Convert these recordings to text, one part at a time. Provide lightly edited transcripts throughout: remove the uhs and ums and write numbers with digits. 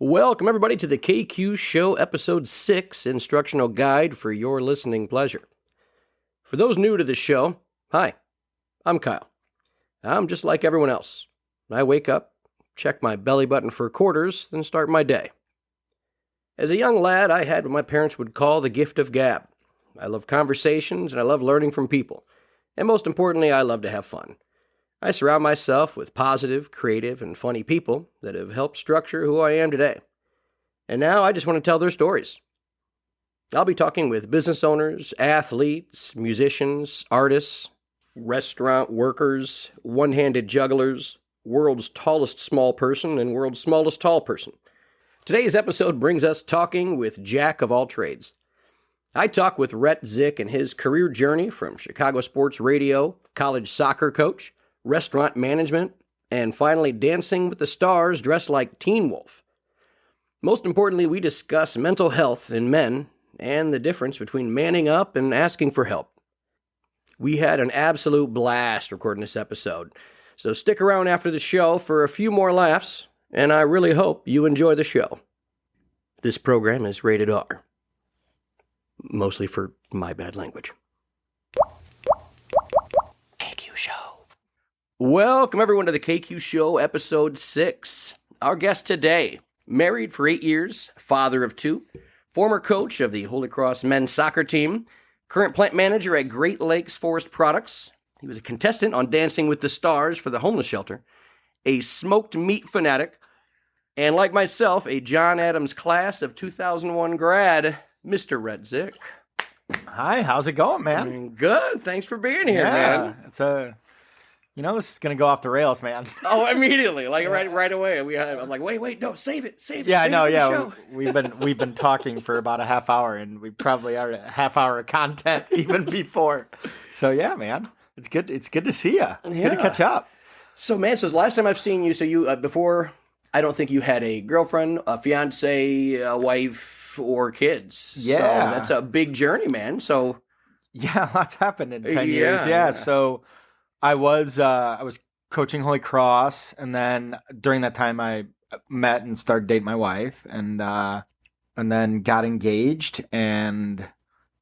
Welcome, everybody, to the KQ Show, Episode 6, Instructional Guide for Your Listening Pleasure. For those new to the show, hi, I'm Kyle. I'm just like everyone else. I wake up, check my belly button for quarters, then start my day. As a young lad, I had what my parents would call the gift of gab. I love conversations, and I love learning from people. And most importantly, I love to have fun. I surround myself with positive, creative, and funny people that have helped structure who I am today. And now I just want to tell their stories. I'll be talking with business owners, athletes, musicians, artists, restaurant workers, one-handed jugglers, world's tallest small person, and world's smallest tall person. Today's episode brings us talking with Jack of all trades. I talk with Rhett Zych and his career journey from Chicago sports radio, college soccer coach, restaurant management, and finally dancing with the stars dressed like Teen Wolf. Most importantly, we discuss mental health in men and the difference between manning up and asking for help. We had an absolute blast recording this episode, so stick around after the show for a few more laughs, and I really hope you enjoy the show. This program is rated R, mostly for my bad language. KQ Show. Welcome, everyone, to the KQ Show, Episode 6. Our guest today, married for 8 years, father of 2, former coach of the Holy Cross men's soccer team, current plant manager at Great Lakes Forest Products. He was a contestant on Dancing with the Stars for the homeless shelter, a smoked meat fanatic, and like myself, a John Adams class of 2001 grad, Mr. Rhett Zych. Hi, how's it going, man? Good. Thanks for being here, man. This is gonna go off the rails, man. Oh, immediately, right away. I'm like, wait, no, save it. Yeah, I know. Yeah, we've been talking for about a half hour, and we probably are a half hour of content even before. So yeah, man, it's good. It's good to see you. It's good to catch up. So, man, the last time I've seen you, before, I don't think you had a girlfriend, a fiance, a wife, or kids. Yeah, so that's a big journey, man. So yeah, lots happened in 10 years. Yeah, so. I was coaching Holy Cross, and then during that time I met and started dating my wife, and then got engaged, and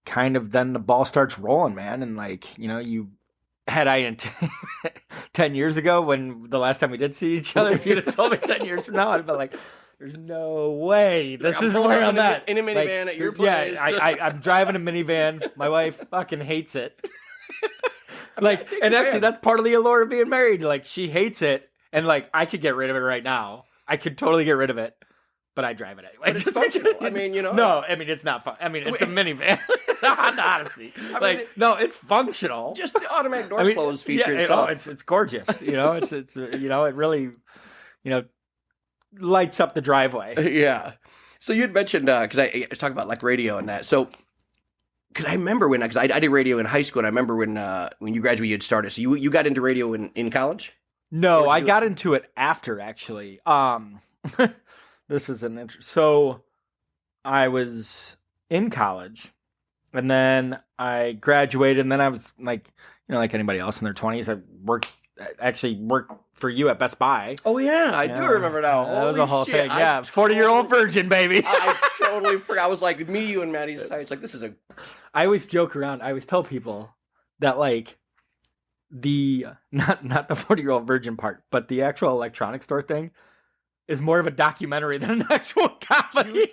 kind of then the ball starts rolling, man. And you had 10 years ago when the last time we did see each other, if you'd have told me 10 years from now, I'd be like, there's no way this is where I'm at. In a minivan at your place. Yeah, I'm driving a minivan. My wife fucking hates it. Actually, that's part of the allure of being married. Like, she hates it, and I could get rid of it right now. I could totally get rid of it, but I drive it anyway. But it's functional. No, it's not fun. It's a minivan. It's a Honda Odyssey. No, it's functional. Just the automatic door close feature itself. It's gorgeous. It really, lights up the driveway. Yeah. So you had mentioned because I was talking about radio and that. So. Because I remember because I did radio in high school, and I remember when you graduated, you had started. So you got into radio in college? No, I got into it after, actually. This is an interesting. So I was in college, and then I graduated, and then I was like anybody else in their 20s, I worked for you at Best Buy. Oh, yeah, I do remember now. That was a whole thing. Yeah, 40-year-old virgin, baby. I totally forgot. I was like, me, you, and Maddie's side. It's like, this is a... I always joke around. I always tell people that, the... Not the 40-year-old virgin part, but the actual electronics store thing is more of a documentary than an actual comedy.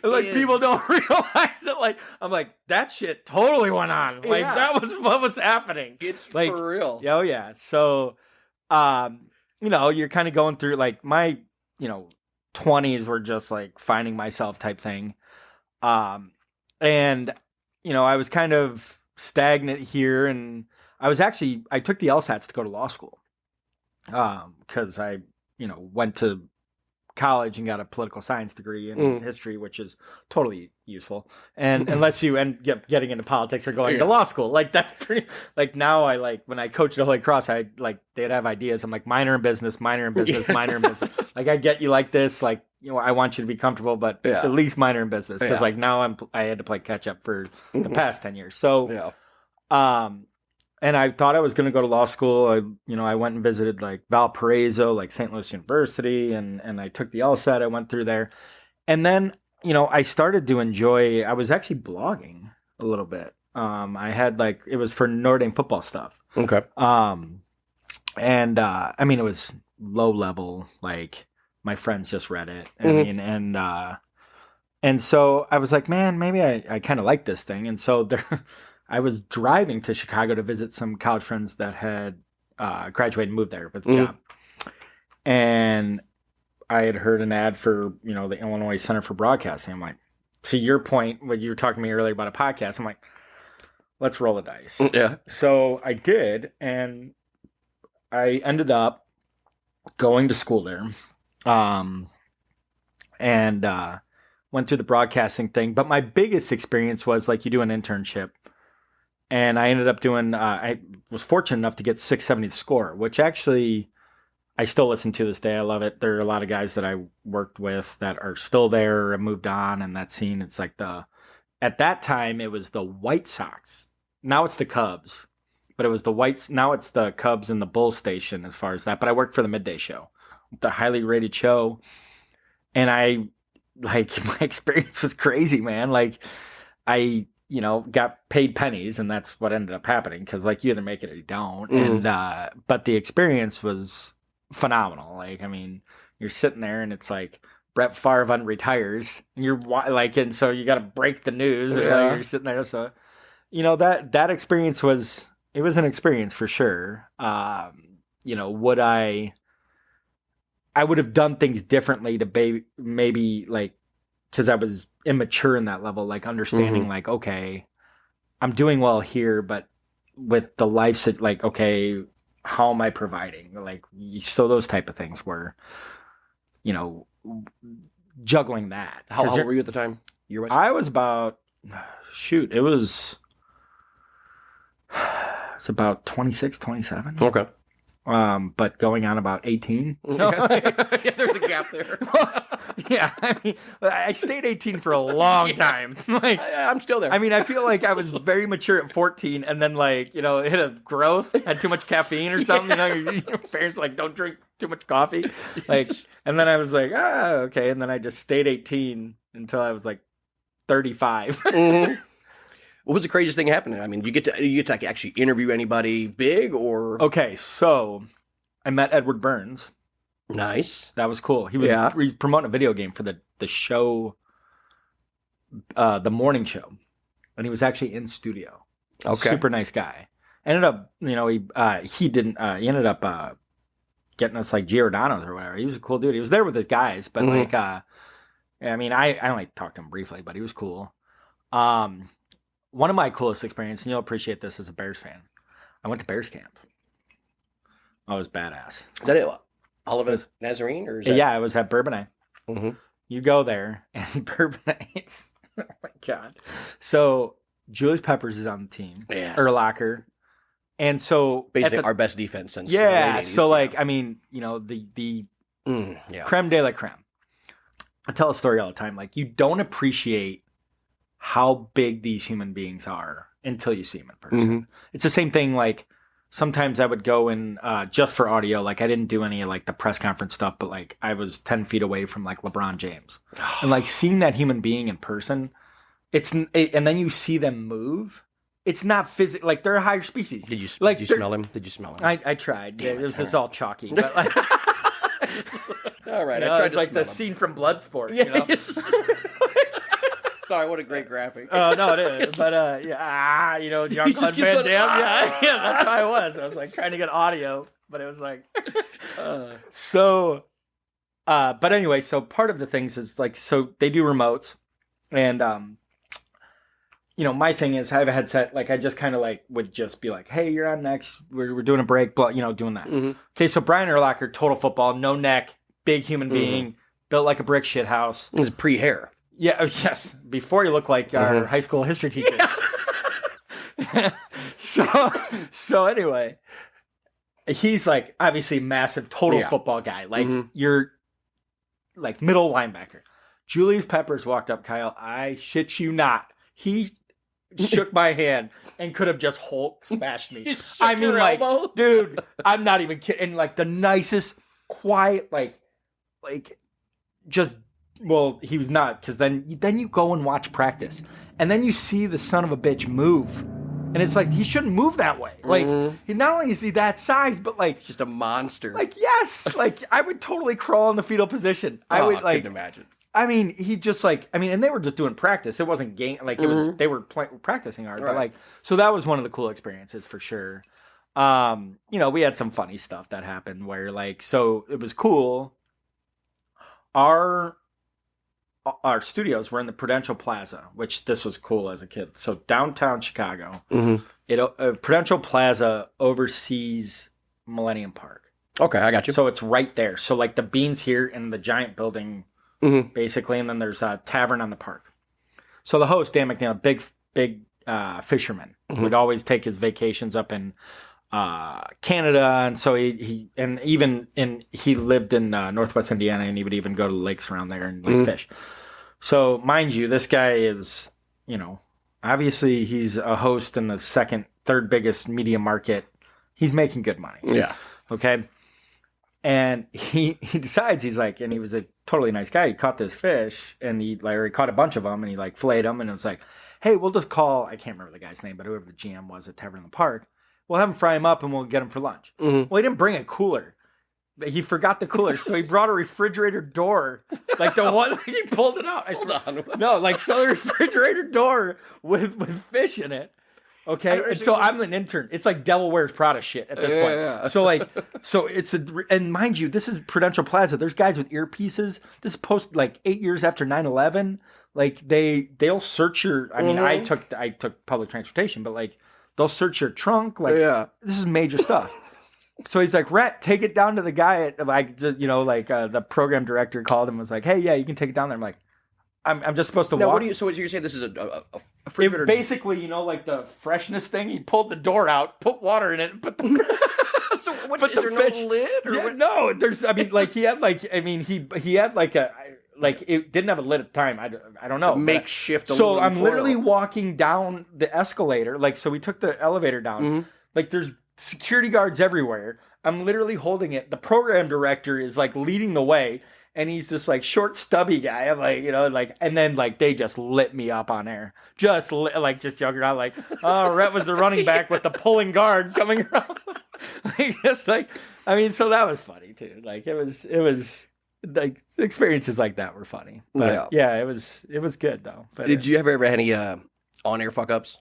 Dude, people don't realize that, I'm like, that shit totally went on. That was what was happening. It's for real. Oh, yeah. So... you're kind of going through my, 20s were just finding myself type thing. And, I was kind of stagnant here, and I took the LSATs to go to law school. Cause I, went to college and got a political science degree in history, which is totally useful. And unless you end up getting into politics or going to law school, that's pretty, now when I coached at Holy Cross, they'd have ideas. I'm like, minor in business, minor in business, minor in business. I get you like this, I want you to be comfortable, but at least minor in business. Cause now I had to play catch up for the past 10 years. So, and I thought I was going to go to law school. I went and visited like Valparaiso, like St. Louis University, and I took the LSAT. I went through there. And then, I started to enjoy, I was actually blogging a little bit. I had it was for Notre Dame football stuff. Okay. And it was low level, like my friends just read it. And so I was like, man, maybe I kind of like this thing. And so I was driving to Chicago to visit some college friends that had graduated and moved there with a job. And I had heard an ad for, the Illinois Center for Broadcasting. I'm like, to your point, when you were talking to me earlier about a podcast, I'm like, let's roll the dice. Yeah. So I did, and I ended up going to school there. And went through the broadcasting thing. But my biggest experience was you do an internship. And I ended up doing, I was fortunate enough to get 670 score, which actually I still listen to this day. I love it. There are a lot of guys that I worked with that are still there and moved on. And that scene, it's at that time, it was the White Sox. Now it's the Cubs. But it was the Whites. Now it's the Cubs and the Bulls station as far as that. But I worked for the midday show, the highly rated show. And my experience was crazy, man. I, got paid pennies, and that's what ended up happening because you either make it or you don't. And, but the experience was phenomenal. You're sitting there and it's Brett Favre unretires, and you're and so you got to break the news. And, you're sitting there. So, that experience was an experience for sure. Would I would have done things differently to maybe because I was immature in that level, understanding okay, I'm doing well here, but with the life, okay, how am I providing? So those type of things were, juggling that. How old were you at the time? I was about, it was about 26, 27. Okay. But going on about 18. So, yeah, there's a gap there. Yeah, I stayed 18 for a long time. I'm still there. I feel like I was very mature at 14, and then hit a growth, had too much caffeine or something. Your parents don't drink too much coffee. And then I was like, okay, and then I just stayed 18 until I was 35. What was the craziest thing happening? You get to actually interview anybody big or? Okay, so I met Edward Burns. Nice. That was cool. He was promoting a video game for the show, the morning show, and he was actually in studio. Okay. Super nice guy. Ended up, he ended up getting us Giordano's or whatever. He was a cool dude. He was there with his guys, but I only talked to him briefly, but he was cool. One of my coolest experiences, and you'll appreciate this as a Bears fan, I went to Bears camp. I was badass. Is that it? Olivet Nazarene? Or is that... Yeah, it was at Bourbonnais. You go there, and Bourbonnais. Oh, my God. So, Julius Peppers is on the team. Yes. Urlacher. And so... Basically, our best defense since the late 80s. So, the creme de la creme. I tell a story all the time. You don't appreciate how big these human beings are until you see them in person. It's the same thing. Sometimes I would go in just for audio. I didn't do any of the press conference stuff, but I was 10 feet away from LeBron James, and seeing that human being in person, and then you see them move. It's not physical. They're a higher species. Did you smell him? Did you smell him? I tried. It was just all chalky. But all right. I tried. It's the scene from Bloodsport. Yes. Sorry, what a great graphic. Oh, no, it is. But, Jean-Claude Van Damme. Yeah, that's how I was. I was trying to get audio, but it was but anyway, so part of the things is so they do remotes. And, my thing is I have a headset. I just kind of would just be hey, you're on next. We're doing a break, but, doing that. Okay, so Brian Urlacher, total football, no neck, big human being, built like a brick shit house. It was pre-hair. Yeah, yes. Before you look like our high school history teacher. Yeah. So anyway, he's obviously massive total football guy. You're middle linebacker. Julius Peppers walked up, Kyle. I shit you not. He shook my hand and could have just Hulk smashed me. Shook I mean, your like, elbow? dude, I'm not even kidding. And like the nicest, quiet, like just, well, he was not, because then you go and watch practice, and then you see the son of a bitch move, and it's like he shouldn't move that way. Like, he not only is he that size, but like just a monster. like yes, like I would totally crawl in the fetal position. I would like. Couldn't imagine. I mean, he just like, I mean, and they were just doing practice. It wasn't game, like it was, they were practicing hard, but like, so that was one of the cool experiences for sure. You know, we had some funny stuff that happened where like, so it was cool. Our studios were in the Prudential Plaza, which this was cool as a kid. So downtown Chicago, Prudential Plaza oversees Millennium Park. Okay, I got you. So it's right there. So like the Beans here in the giant building, basically, and then there's a tavern on the park. So the host, Dan McNeil, big fisherman, would always take his vacations up in Canada, and so he lived in Northwest Indiana, and he would even go to lakes around there and like fish. So mind you, this guy is, you know, obviously he's a host in the third biggest media market. He's making good money. Yeah. Okay. And he decides, he's like, and he was a totally nice guy. He caught this fish, and he caught a bunch of them, and he like filleted them, and it was like, hey, we'll just call, I can't remember the guy's name, but whoever the GM was at Tavern in the Park, we'll have him fry him up, and we'll get him for lunch. Well, he didn't bring a cooler. But he forgot the cooler, so he brought a refrigerator door, like the one, he pulled it out. Hold on. No, like, so the refrigerator door with fish in it. Okay, and so I'm an intern. It's like Devil Wears Prada shit at this point. Yeah. So like, so it's and mind you, this is Prudential Plaza. There's guys with earpieces. This is post like 8 years after 9/11. Like they'll search your. I mean, I took public transportation, but like they'll search your trunk. Like, this is major stuff. So he's like, Rhett, take it down to the guy at like, you know, like the program director called him and was like, hey, yeah, you can take it down there. I'm like, I'm just supposed to walk. So what you're saying, this is a refrigerator? Basically, you know, like the freshness thing, he pulled the door out, put water in it, and put the... So what, is there fish, no lid? Or yeah, what? No, there's, I mean, like, he had like, I mean, he had like a, like, it didn't have a lid at the time. I don't know. Makeshift. So I'm literally walking down the escalator. Like, so we took the elevator down. Like, there's security guards everywhere. I'm literally holding it. The program director is like leading the way. And he's this like short, stubby guy. I'm like, you know, like, and then like they just lit me up on air, just joking around, like, oh, Rhett was the running back with the pulling guard coming around, like, just like, I mean, so that was funny too. Like it was like experiences like that were funny, but yeah, it was good though. But did you ever have any on air fuck ups?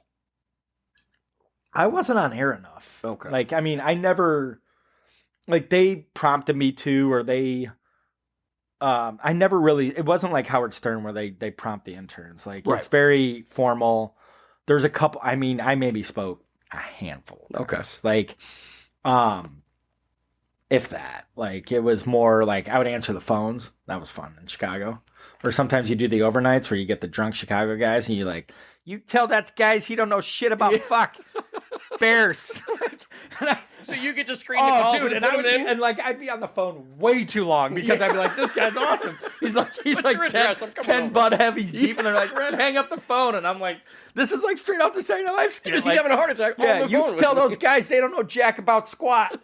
I wasn't on air enough. Okay. Like, I mean, I never, like, they prompted me to, or they. I never really, it wasn't like Howard Stern where they prompt the interns. Like, it's very formal. There's a couple, I mean, I maybe spoke a handful of times. Like, if that. Like, it was more like, I would answer the phones. That was fun in Chicago. Or sometimes you do the overnights where you get the drunk Chicago guys and you like, you tell that guys he don't know shit about fuck. Bears. So you get to screen the call, dude, and like I'd be on the phone way too long because I'd be like, "This guy's awesome." He's like 10 Bud Heavies deep, and they're like, "Red, hang up the phone," and I'm like, "This is like straight off the Saturday Night Live skit." He's having a heart attack. Yeah, you tell those guys they don't know jack about squat.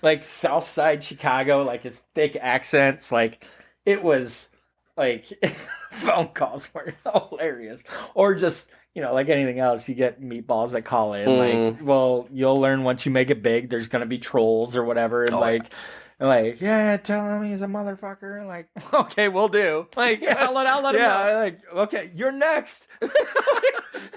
Like South Side Chicago, like his thick accents, like it was like phone calls were hilarious, or just. You know, like anything else, you get meatballs that call in. Like, well, you'll learn once you make it big. There's gonna be trolls or whatever, and yeah, tell him he's a motherfucker. And like, okay, we'll do. Like, I'll let him know. Like, okay, you're next.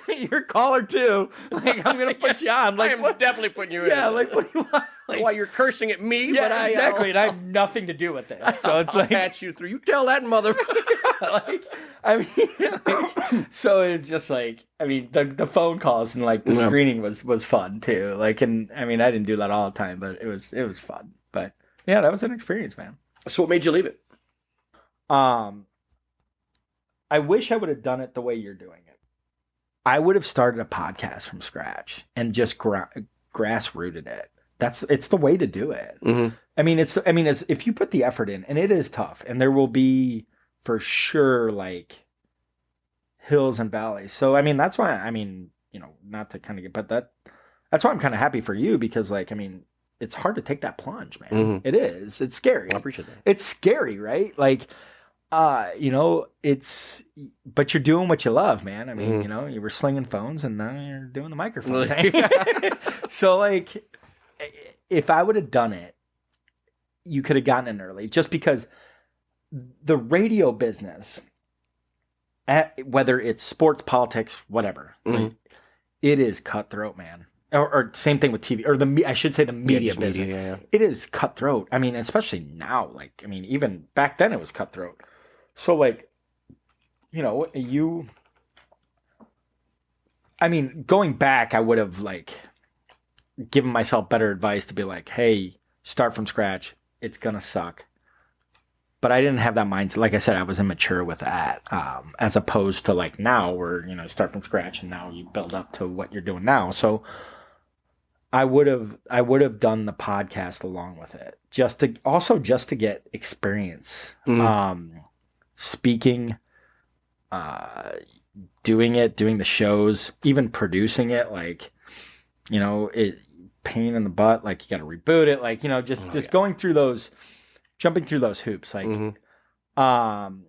You're caller too. Like, I'm gonna put you on. Like, I'm definitely putting you in. Yeah, like, what do you want? Like, while you're cursing at me, yeah, but exactly, and I have nothing to do with this. So it's I'll like, patch you through. You tell that motherfucker. Like, I mean, like, so it's just like, I mean, the phone calls and like the screening was fun too. Like, and I mean, I didn't do that all the time, but it was fun. But yeah, that was an experience, man. So what made you leave it? I wish I would have done it the way you're doing it. I would have started a podcast from scratch and just grassrooted it. It's the way to do it. I mean, it's if you put the effort in, and it is tough, and there will be for sure like hills and valleys. So, I mean, that's why, I mean, you know, not to kind of get, but that's why I'm kind of happy for you because, like, I mean, it's hard to take that plunge, man. Mhm. It is. It's scary. I appreciate that. It's scary, right? Like, you know, but you're doing what you love, man. I mean, you know, you were slinging phones and now you're doing the microphone thing. So, like, if I would have done it, you could have gotten in early just because the radio business, whether it's sports, politics, whatever, like, it is cutthroat, man. Or same thing with TV, or I should say the media business. Yeah. It is cutthroat. I mean, especially now. Like, I mean, even back then it was cutthroat. So, like, you know, I mean, going back, I would have, like, given myself better advice to be like, hey, start from scratch. It's going to suck. But I didn't have that mindset. Like I said, I was immature with that, as opposed to, like, now where, you know, start from scratch and now you build up to what you're doing now. So I would have done the podcast along with it just to get experience, speaking, doing the shows, even producing it, like, you know, pain in the butt, like you got to reboot it, like, you know, just going through those, jumping through those hoops, like, and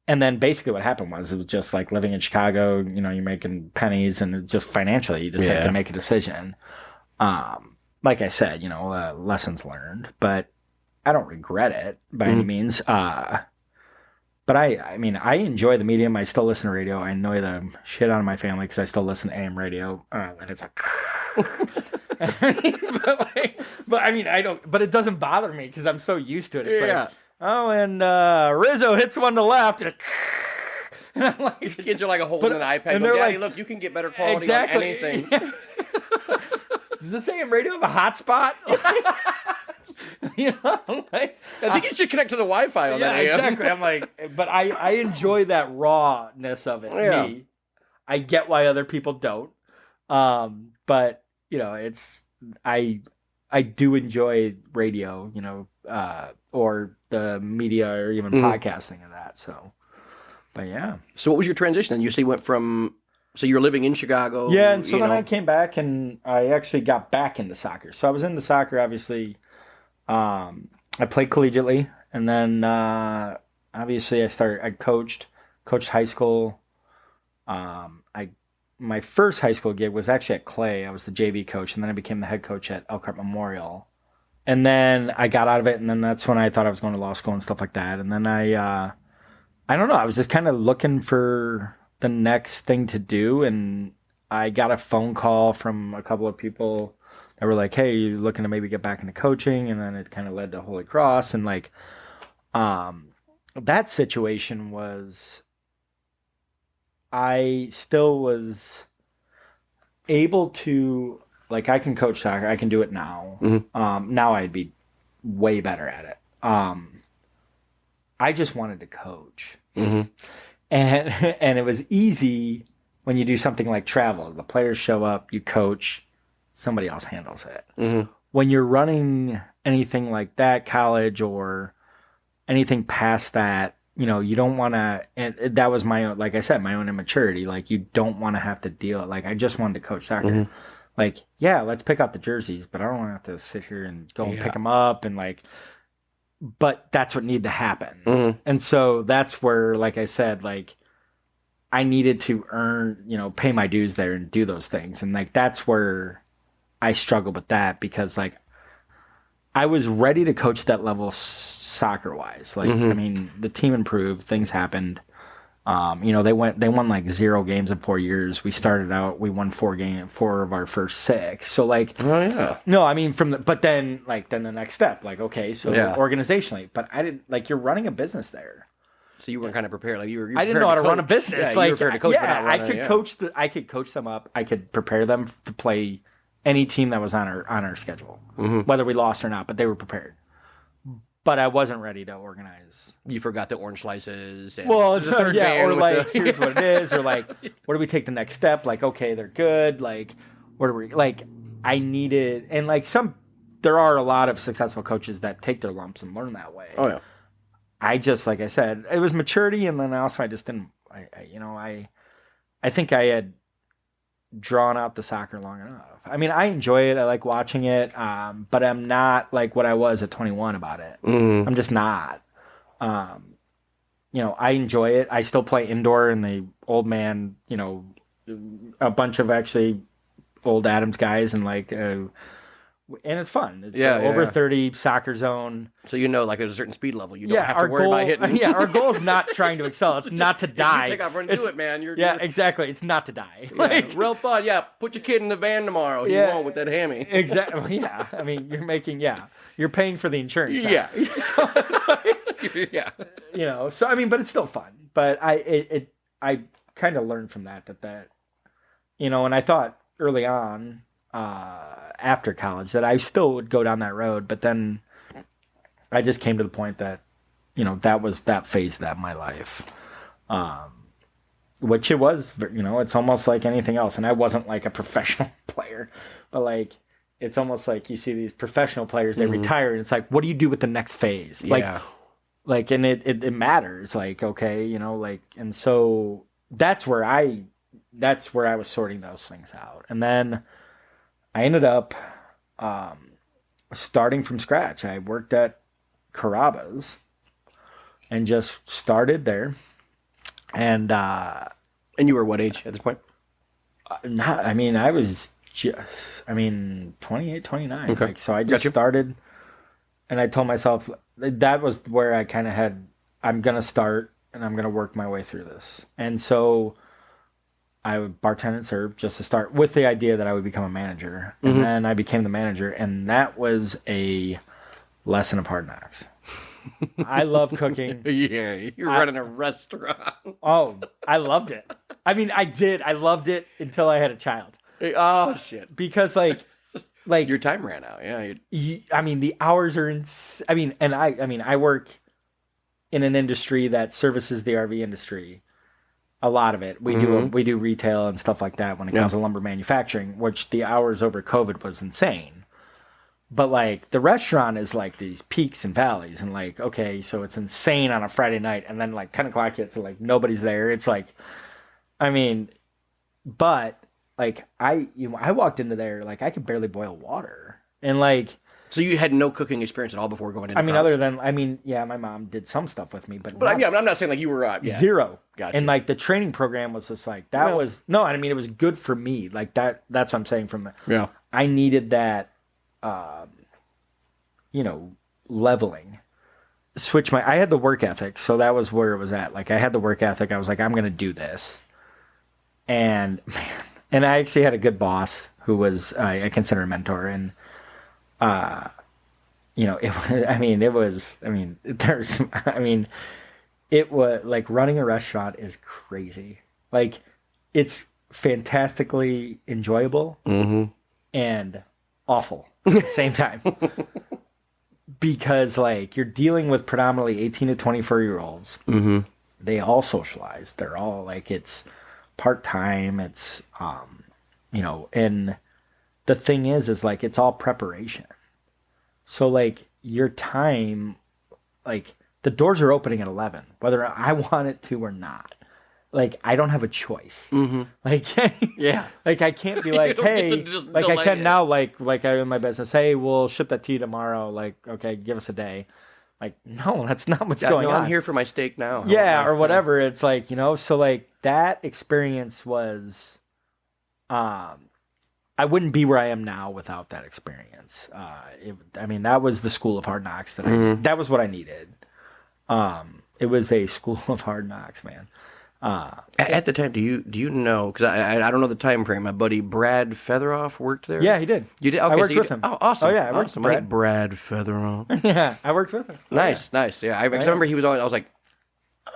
then basically what happened was it was just like living in Chicago, you know, you're making pennies and it just financially you just have to make a decision. Like I said, you know, lessons learned, but I don't regret it by any means. But I mean, I enjoy the medium. I still listen to radio. I annoy the shit out of my family because I still listen to AM radio. And it's like, but I mean, I don't, but it doesn't bother me because I'm so used to it. It's like, oh, and Rizzo hits one to left. And I'm like, your kids are like holding an iPad. And they're Daddy, like, look, you can get better quality on anything. Does this AM radio have a hotspot? You know, like, I think you should connect to the Wi-Fi on that AM. Exactly. I'm like, but I enjoy that rawness of it. Yeah. Me, I get why other people don't. But you know, I do enjoy radio, you know, or the media or even podcasting of that. So, but yeah. So what was your transition? And you say you went from, so you were living in Chicago. Yeah. And so then I came back and I actually got back into soccer. So I was into soccer, obviously. I played collegiately, and then obviously I coached high school. My first high school gig was actually at Clay. I was the JV coach, and then I became the head coach at Elkhart Memorial. And then I got out of it, and then that's when I thought I was going to law school and stuff like that. And then I don't know, I was just kind of looking for the next thing to do, and I got a phone call from a couple of people. They were like, hey, you're looking to maybe get back into coaching. And then it kind of led to Holy Cross. And like, that situation was, I still was able to, like, I can coach soccer. I can do it now. Now I'd be way better at it. I just wanted to coach. And it was easy when you do something like travel. The players show up, you coach, somebody else handles it. When you're running anything like that, college or anything past that, you know, you don't want to, and that was my own, like I said, my own immaturity. Like, you don't want to have to deal. Like, I just wanted to coach soccer. Like, yeah, let's pick out the jerseys, but I don't want to have to sit here and go and pick them up and like, but that's what needed to happen. And so that's where, like I said, like, I needed to earn, you know, pay my dues there and do those things. And like, that's where I struggled with that because like I was ready to coach that level soccer wise. Like, I mean, the team improved, things happened. You know, they won like 0 games in 4 years. We started out, we won 4 of our first 6. So like, no, I mean but then the next step, like, okay, so organizationally, but I didn't, like, you're running a business there. So you weren't kind of prepared. Like, you were I didn't know how to run a business. Yeah, like, you were prepared to coach, but not run I could coach them up. I could prepare them to play any team that was on our schedule, whether we lost or not, but they were prepared. But I wasn't ready to organize. You forgot the orange slices. And well, the third van or like, here's what it is, or like, what do we take the next step? Like, okay, they're good. Like, what do we, like, I needed, and like there are a lot of successful coaches that take their lumps and learn that way. Oh, yeah. I just, like I said, it was maturity, and then also I just didn't, I think I had drawn out the soccer long enough. I mean, I enjoy it. I like watching it. But I'm not like what I was at 21 about it. I'm just not. I enjoy it. I still play indoor in the old man, a bunch of actually old Adams guys and and it's fun. It's over 30 soccer zone. So like there's a certain speed level. You don't have to worry about hitting. Yeah, our goal is not trying to excel. It's not to die. You take off, run, do it, man. Exactly. It's not to die. Yeah, real fun. Yeah, put your kid in the van tomorrow. You won't with that hammy. Exactly. Yeah. I mean, you're paying for the insurance now. Yeah. So it's yeah. So I mean, but it's still fun. But I kind of learned from that, and I thought early on, after college, that I still would go down that road, but then I just came to the point that, that was that phase of my life, which it was, it's almost like anything else. And I wasn't like a professional player, but it's almost like you see these professional players, they retire, and it's like, what do you do with the next phase? Yeah. And it matters. Okay, and so that's where I was sorting those things out. And then I ended up starting from scratch. I worked at Carrabba's and just started there. And you were what age at this point? I was 28, 29. Okay. So I just started, and I told myself that was where I kind of I'm going to start and I'm going to work my way through this. And so I would bartend and serve just to start, with the idea that I would become a manager. And then I became the manager, and that was a lesson of hard knocks. I love cooking. Yeah, you're running a restaurant. Oh, I loved it. I mean, I did. I loved it until I had a child. Oh, shit. Because, your time ran out. Yeah. The hours are I work in an industry that services the RV industry. A lot of it. We do retail and stuff like that when it comes to lumber manufacturing, which the hours over COVID was insane. But the restaurant is these peaks and valleys, and okay, so it's insane on a Friday night, and then 10 o'clock hits and nobody's there. It's but I walked into there I could barely boil water, and So you had no cooking experience at all before going into college? other than my mom did some stuff with me, but I'm not saying you were zero. Gotcha. And the training program was just it was good for me. That's what I'm saying I needed that leveling. I had the work ethic, so that was where it was at. I had the work ethic. I was I'm going to do this. And man, I actually had a good boss who was I consider a mentor, and it was running a restaurant is crazy. It's fantastically enjoyable and awful at the same time. Because you're dealing with predominantly 18 to 24-year-olds. They all socialize. They're all it's part-time. It's, and the thing is it's all preparation. So your time, the doors are opening at 11, whether I want it to or not. I don't have a choice. Yeah. I can't be hey, I can now, I in my business, hey, we'll ship that to you tomorrow. Okay, give us a day. No, that's not what's going on. I'm here for my steak now. Yeah, or whatever. It's so that experience was, I wouldn't be where I am now without that experience. That was the school of hard knocks that was what I needed. It was a school of hard knocks, man. At the time, do you know? Because I don't know the time frame. My buddy Brad Featheroff worked there. Yeah, he did. You did. I Okay, worked with him. Oh, awesome. Oh yeah, I worked with Brad. Brad Featheroff. Yeah, I worked with him. Nice. Yeah, I remember he was always. I was oh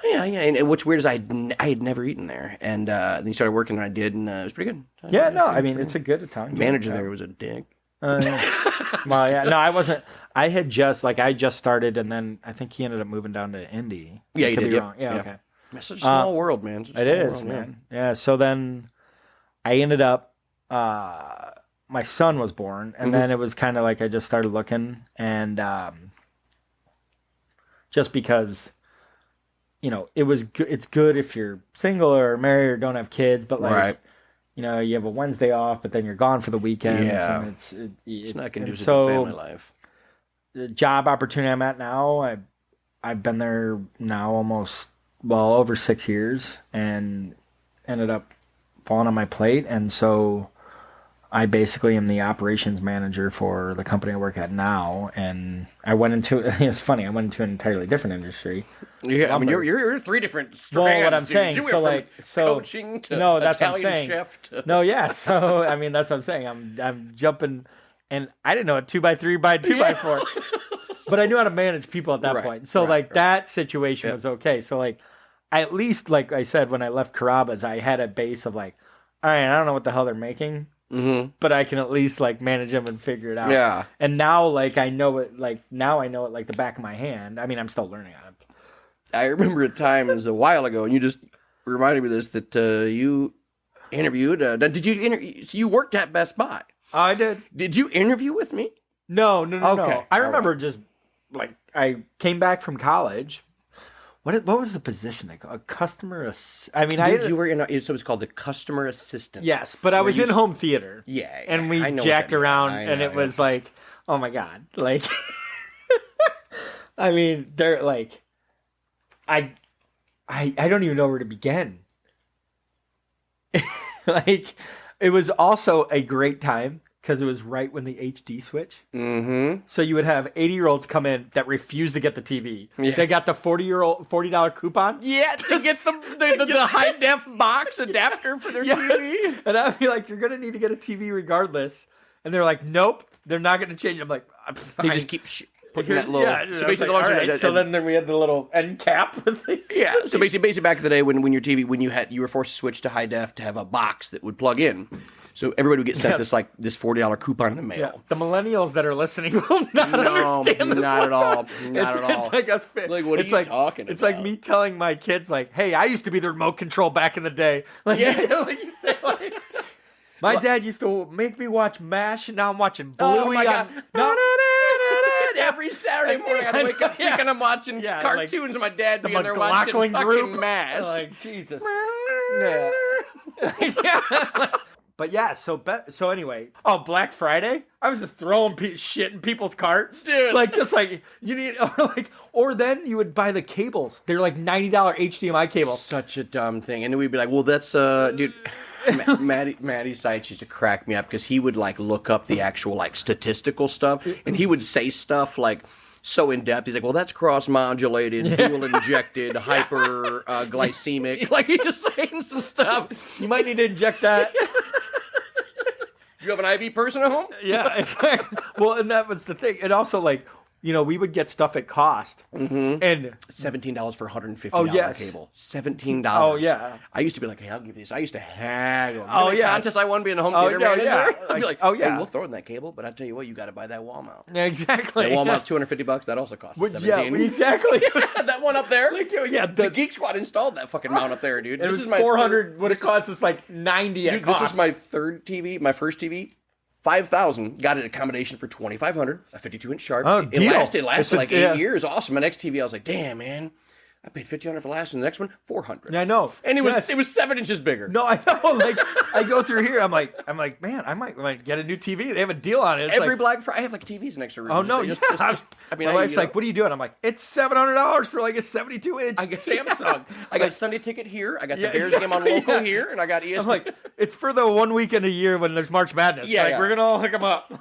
yeah. And what's weird is I had never eaten there, and then he started working, and I did, and it was pretty good. Yeah, no, it's a good Italian. Manager there was a dick. Well, yeah, no, I wasn't. I had just I just started, and then I think he ended up moving down to Indy. Yeah, he did. Be wrong. Yeah, okay. It's such a small world, man. It is, man. Yeah. So then I ended up, my son was born, and then it was kind of I just started looking, and just because, it's good if you're single or married or don't have kids, but like, Right. you have a Wednesday off, but then you're gone for the weekends. Yeah. And It's not conducive so to family life. the job opportunity I'm at now, I've been there now almost, over 6 years, and ended up falling on my plate. And so I basically am the operations manager for the company I work at now. And I went into, it's funny, I went into an entirely different industry. Yeah, I mean, Lumber. you're three different strands. Well, what I'm dude. saying, You went so from like, coaching to no, that's what I'm Italian saying. chef to... No, yeah. So I mean, that's what I'm saying. I'm jumping, and I didn't know a 2x3 by 2x4, but I knew how to manage people at that Right, point. So right. that situation was okay. So like, at least like I said, when I left Carrabba's, I had a base of like, all right, I don't know what the hell they're making, but I can at least like manage them and figure it out. Yeah. And now like I know it like the back of my hand. I mean, I'm still learning on it. I remember a time, it was a while ago, and you just reminded me of this, that you interviewed. Did you interview? So you worked at Best Buy. I did. Did you interview with me? No. Okay. I remember just like I came back from college. What was the position they call a customer? You were in. So it was called the customer assistant. Yes, but I was in home theater. Yeah, and we I know jacked what that around, means. and it was like, oh my god, like, I mean, they're like, I don't even know where to begin. Like, it was also a great time because it was right when the HD switch. Mm-hmm. So you would have 80-year-olds come in that refused to get the TV. Yeah. They got the $40 coupon. Yeah, to get the high def box adapter for their TV. And I'd be like, you're gonna need to get a TV regardless. And they're like, nope, they're not gonna change. I'm like, They just keep putting that little. Yeah, So basically, then we had the little end cap with these. Yeah. So basically, back in the day when your TV you were forced to switch to high def to have a box that would plug in. So everybody would get sent this $40 coupon in the mail. Yeah. The millennials that are listening will not understand this. Not at all. It's like us. Like, what are you talking about? It's like me telling my kids, like, "Hey, I used to be the remote control back in the day." Like, like you say, like, my dad used to make me watch MASH, and now I'm watching Bluey. Oh my God. No. Every Saturday morning, I wake up thinking I'm watching cartoons, and my dad being there watching fucking MASH. Like, Jesus. Yeah. But yeah, so anyway, Black Friday, I was just throwing shit in people's carts, dude. Like, just like you need, or then you would buy the cables. They're like $90 HDMI cables. Such a dumb thing, and then we'd be like, "Well, that's dude." Matty Seitz used to crack me up because he would like look up the actual like statistical stuff, and he would say stuff like so in depth. He's like, "Well, that's cross-modulated, dual injected, hyperglycemic." Like he's just saying some stuff. You might need to inject that. You have an IV person at home? Yeah, it's like, well, and that was the thing. And also, like, we would get stuff at cost. Mm-hmm. And $17 for $150 cable. $17. Oh, yeah. I used to be like, "Hey, I'll give you this." I used to haggle. Oh, yeah. Contest I won being a home theater manager. Yeah. I'd be like, oh, yeah. "Hey, we'll throw in that cable, but I tell you what, you got to buy that wall mount." Yeah, exactly. That wall mount's $250. That also costs $17. Yeah, exactly. That one up there. Like, yeah, the Geek Squad installed that fucking mount up there, dude. It was $400. What it costs is like $90 at cost. This is my third TV, my first TV. $5,000, got an accommodation for $2,500, a 52-inch Sharp. Oh, It lasted like 8 years. Awesome. My next TV, I was like, "Damn, man, I paid $1,500 for last one. The next one, $400." Yeah, I know. And it was 7 inches bigger. No, I know. Like, I go through here, I'm like, man, I might get a new TV. They have a deal on it. It's Every Black Friday, I have like TVs next to room. Oh no! I mean, my wife's like, "What are you doing?" I'm like, "It's $700 for like a 72-inch Samsung." I got Sunday ticket here. I got the Bears game on local here, and I got ESPN. I'm like, it's for the one weekend a year when there's March Madness. Yeah, we're gonna all hook them up.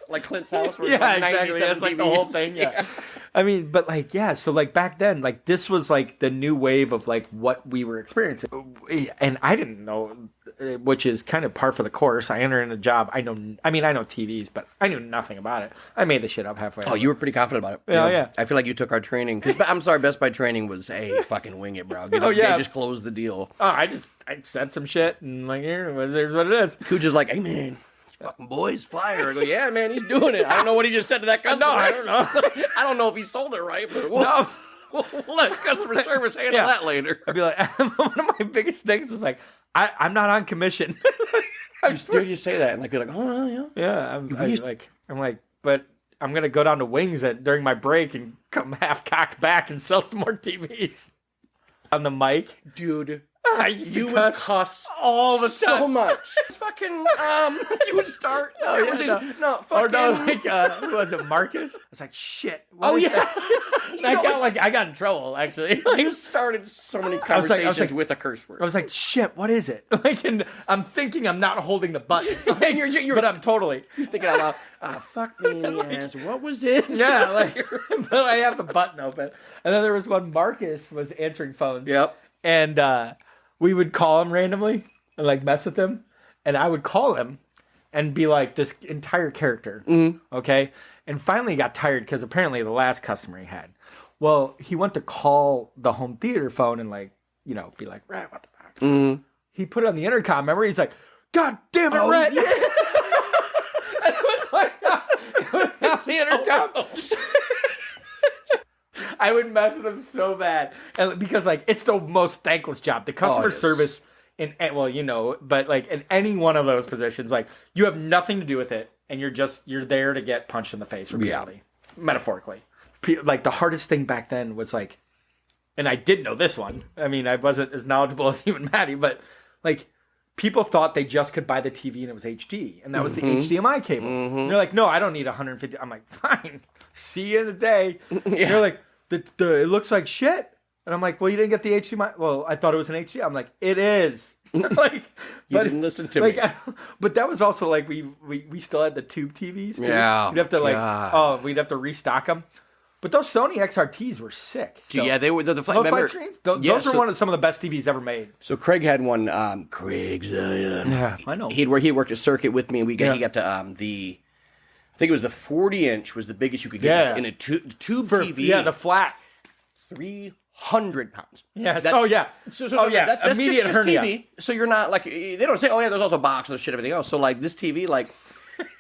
Like Clint's house. Where Yeah, like exactly. That's like the whole thing. Yeah. I mean, but like, yeah. So like back then, like this was like the new wave of like what we were experiencing, and I didn't know, which is kind of par for the course. I enter in a job. I know TVs, but I knew nothing about it. I made the shit up halfway. Oh, you were pretty confident about it. Yeah. I feel like you took our training. I'm sorry, Best Buy training was, hey, fucking wing it, bro. They just closed the deal. Oh, I said some shit and like, here's what it is. Cooch is like, "Hey, man, fucking boy's fire." I go, "Yeah, man, he's doing it." I don't know what he just said to that customer. No, I don't know. I don't know if he sold it right, but we'll let customer service handle that later. I'd be like, one of my biggest things was like, I'm not on commission. Dude, you say that, and like, be like, "Oh, yeah." Yeah, I'm like, but I'm gonna go down to Wings during my break and come half cocked back and sell some more TVs. on the mic. Dude. You would cuss all the time. so much. Fucking, you would start. No, fucking. Or no, like, who was it, Marcus? I was like, shit. I got in trouble, actually. You started so many conversations with a curse word. I was like, shit, what is it? Like, and I'm thinking I'm not holding the button. Like, but I'm totally. You're thinking out loud, fuck me, ass. What was it? Yeah, like, but I have the button open. And then there was one, Marcus was answering phones. Yep. And, we would call him randomly and like mess with him. And I would call him and be like this entire character. Mm-hmm. Okay. And finally he got tired because apparently the last customer he had. Well, he went to call the home theater phone and like, you know, be like, Rhett, what the fuck? Mm-hmm. He put it on the intercom. Remember? He's like, God damn it, Rhett. Yeah. And it was like, it was on the intercom. I would mess with him so bad, and because like it's the most thankless job. The customer service in but like in any one of those positions, like you have nothing to do with it, and you're there to get punched in the face repeatedly, metaphorically. Like the hardest thing back then was like, and I did know this one. I mean, I wasn't as knowledgeable as you and Maddie, but like people thought they just could buy the TV and it was HD, and that was the HDMI cable. And they're like, no, I don't need 150. I'm like, fine, see you in a day. Yeah. And they're like, it looks like shit. And I'm like, well, you didn't get the HDMI. Well, I thought it was an HD. I'm like, it is. Like, you didn't listen to me. But that was also like we still had the tube TVs. Too. Yeah, we'd have to we'd have to restock them. But those Sony XRTs were sick. So, yeah, they were the flat screens. Those were some of the best TVs ever made. So Craig had one. Craig's. Yeah, I know. He worked a circuit with me. He got to the. I think it was the 40-inch was the biggest you could get in a tube TV. Yeah, the flat. 300 pounds. Yeah. That's That's immediate just hernia. TV. So you're not like they don't say, oh yeah, there's also boxes, shit, everything else. So like this TV, like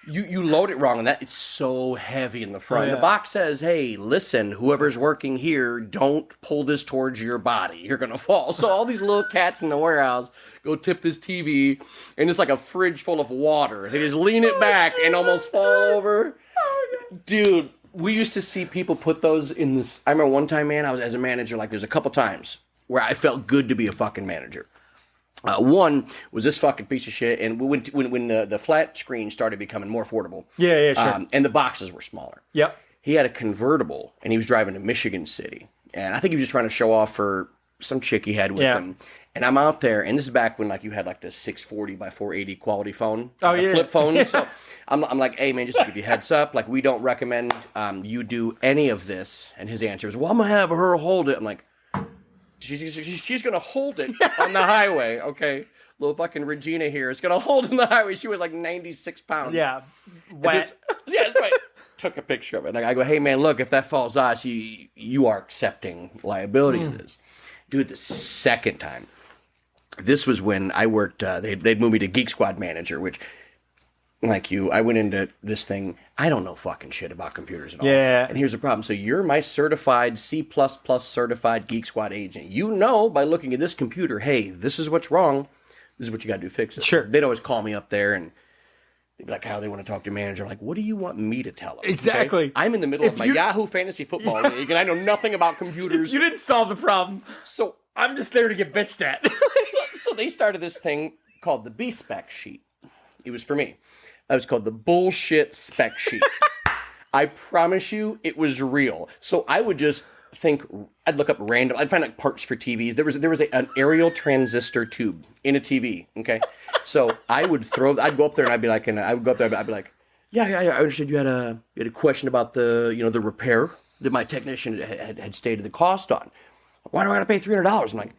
you load it wrong, and that it's so heavy in the front. The box says, hey, listen, whoever's working here, don't pull this towards your body. You're gonna fall. So all these little cats in the warehouse go tip this TV, and it's like a fridge full of water. They just lean it back and almost fall over. Dude, we used to see people put those in this. I remember one time, man, I was as a manager, like there's a couple times where I felt good to be a fucking manager. One was this fucking piece of shit, and when the flat screen started becoming more affordable. Yeah, sure. And the boxes were smaller. Yep. He had a convertible, and he was driving to Michigan City. And I think he was just trying to show off for some chick he had with him. And I'm out there, and this is back when like you had like the 640 by 480 quality phone, flip phone. Yeah. So I'm like, hey man, just to give you a heads up, like we don't recommend you do any of this. And his answer was, well, I'm gonna have her hold it. I'm like, she's gonna hold it on the highway, okay? Little fucking Regina here is gonna hold in the highway. She was like 96 pounds. Yeah, wet. Yeah, that's right. Took a picture of it. And I go, hey man, look, if that falls out, you are accepting liability of this. Dude, the second time. This was when I worked, they'd moved me to Geek Squad manager, which, like you, I went into this thing, I don't know fucking shit about computers at all. Yeah. And here's the problem. So you're my certified C++ certified Geek Squad agent. You know by looking at this computer, hey, this is what's wrong. This is what you got to do to fix it. Sure. They'd always call me up there and they'd be like, how they want to talk to your manager. I'm like, what do you want me to tell them? Exactly. Okay? I'm in the middle of my Yahoo Fantasy Football League and I know nothing about computers. You didn't solve the problem. So I'm just there to get bitched at. So they started this thing called the B-spec sheet. It was for me. It was called the bullshit spec sheet. I promise you, it was real. So I would just think, I'd look up random, I'd find like parts for TVs. There was an aerial transistor tube in a TV, okay? So I'd go up there and I'd be like, yeah, I understood you had a question about the repair that my technician had stated the cost on. Why do I got to pay $300? I'm like,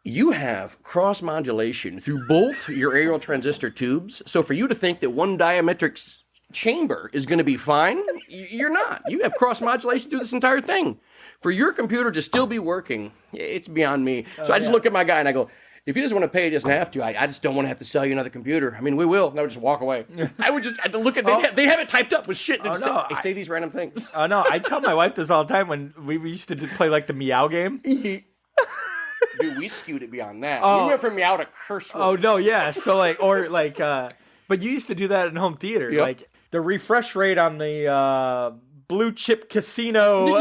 you have cross modulation through both your aerial transistor tubes. So for you to think that one diametric chamber is going to be fine, you're not. You have cross modulation through this entire thing. For your computer to still be working, it's beyond me. So I just look at my guy and I go, if he doesn't want to pay, he doesn't have to. I just don't want to have to sell you another computer. I mean, we will. And I would just walk away. I would just look at, they have it typed up with shit. They say these random things. Oh, no. I tell my wife this all the time when we used to play like the meow game. Dude, we skewed it beyond that. We went from meow to curse word. Oh, no, yeah. So, but you used to do that in home theater. Yep. Like, the refresh rate on the blue chip casino.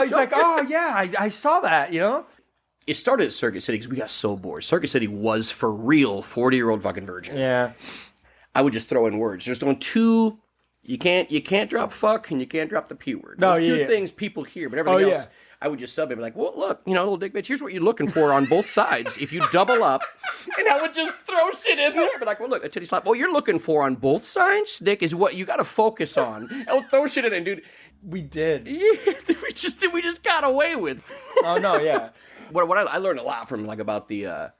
He's like, oh yeah, I saw that, you know? It started at Circuit City because we got so bored. Circuit City was for real 40-year-old fucking virgin. Yeah. I would just throw in words. There's only two. You can't drop fuck and you can't drop the P word. No, Those two things people hear, but everything else, I would just sub it. Be like, well, look, little dick bitch, here's what you're looking for on both sides. If you double up, and I would just throw shit in there. But like, well, look, a titty slap. What you're looking for on both sides, dick, is what you got to focus on. I would throw shit in there, dude. We did. Yeah, we just got away with. Oh no, yeah. What I learned a lot from about the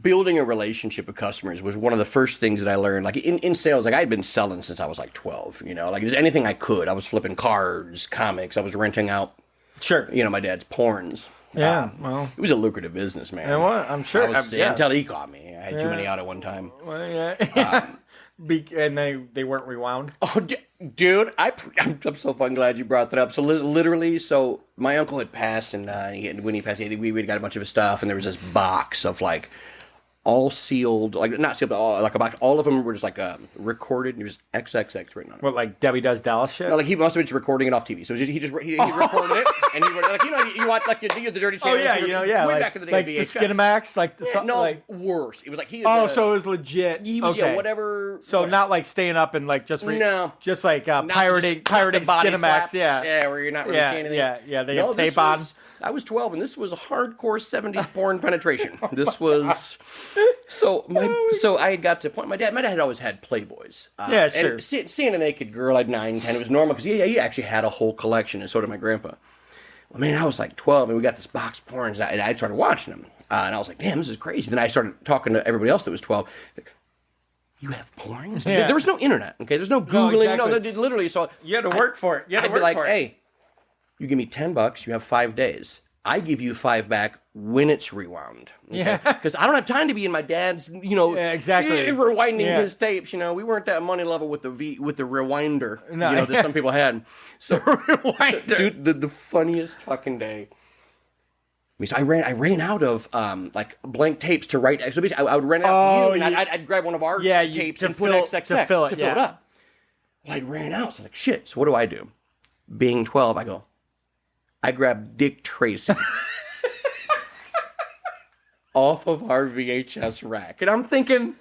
building a relationship with customers was one of the first things that I learned. Like in sales, like I had been selling since I was like 12. Like just anything I could. I was flipping cards, comics. I was renting out. Sure. My dad's porns. Yeah. Well, it was a lucrative business, man. You know what? I'm sure. Until he caught me. I had too many out at one time. Well, yeah. And they weren't rewound. Oh, dude, I'm so fucking glad you brought that up. So literally, my uncle had passed, and when he passed, we got a bunch of his stuff, and there was this box of like all sealed, like not sealed, but like a box. All of them were just like recorded, and there was XXX written on it. What, like Debbie Does Dallas shit? No, like he must have been just recording it off TV. So he recorded it, and he like you watch like the Dirty Channel. Oh yeah, way like, back in the day, like the Skinamax, like the worse. It was like so it was legit. He was, whatever. So whatever. Not like staying up and like just like pirating Skinamax. Slaps, yeah, where you're not really seeing anything. Yeah. They have tape on. I was 12, and this was a hardcore 70s porn penetration. This was so I got to point. My dad had always had Playboys. Sure. And seeing a naked girl at 9, 10, it was normal because he actually had a whole collection, and so did my grandpa. Well, man, I was like 12, and we got this box of porns, and I started watching them, and I was like, damn, this is crazy. Then I started talking to everybody else that was 12. Like, you have porn? There was no internet. Okay, there's no Googling. No, literally. So you had to work for it. I'd be like, hey. You give me $10, you have 5 days. I give you 5 back when it's rewound. Okay? Yeah. Because I don't have time to be in my dad's, exactly. Rewinding his tapes. We weren't that money level with the rewinder, that some people had. So, dude, the funniest fucking day. So I ran out of like blank tapes to write. So basically, I would run it out to you, and I'd grab one of our tapes and put XXX to fill it up. Well, I ran out, so like shit. So what do I do? Being 12, I grabbed Dick Tracy off of our VHS rack. And I'm thinking,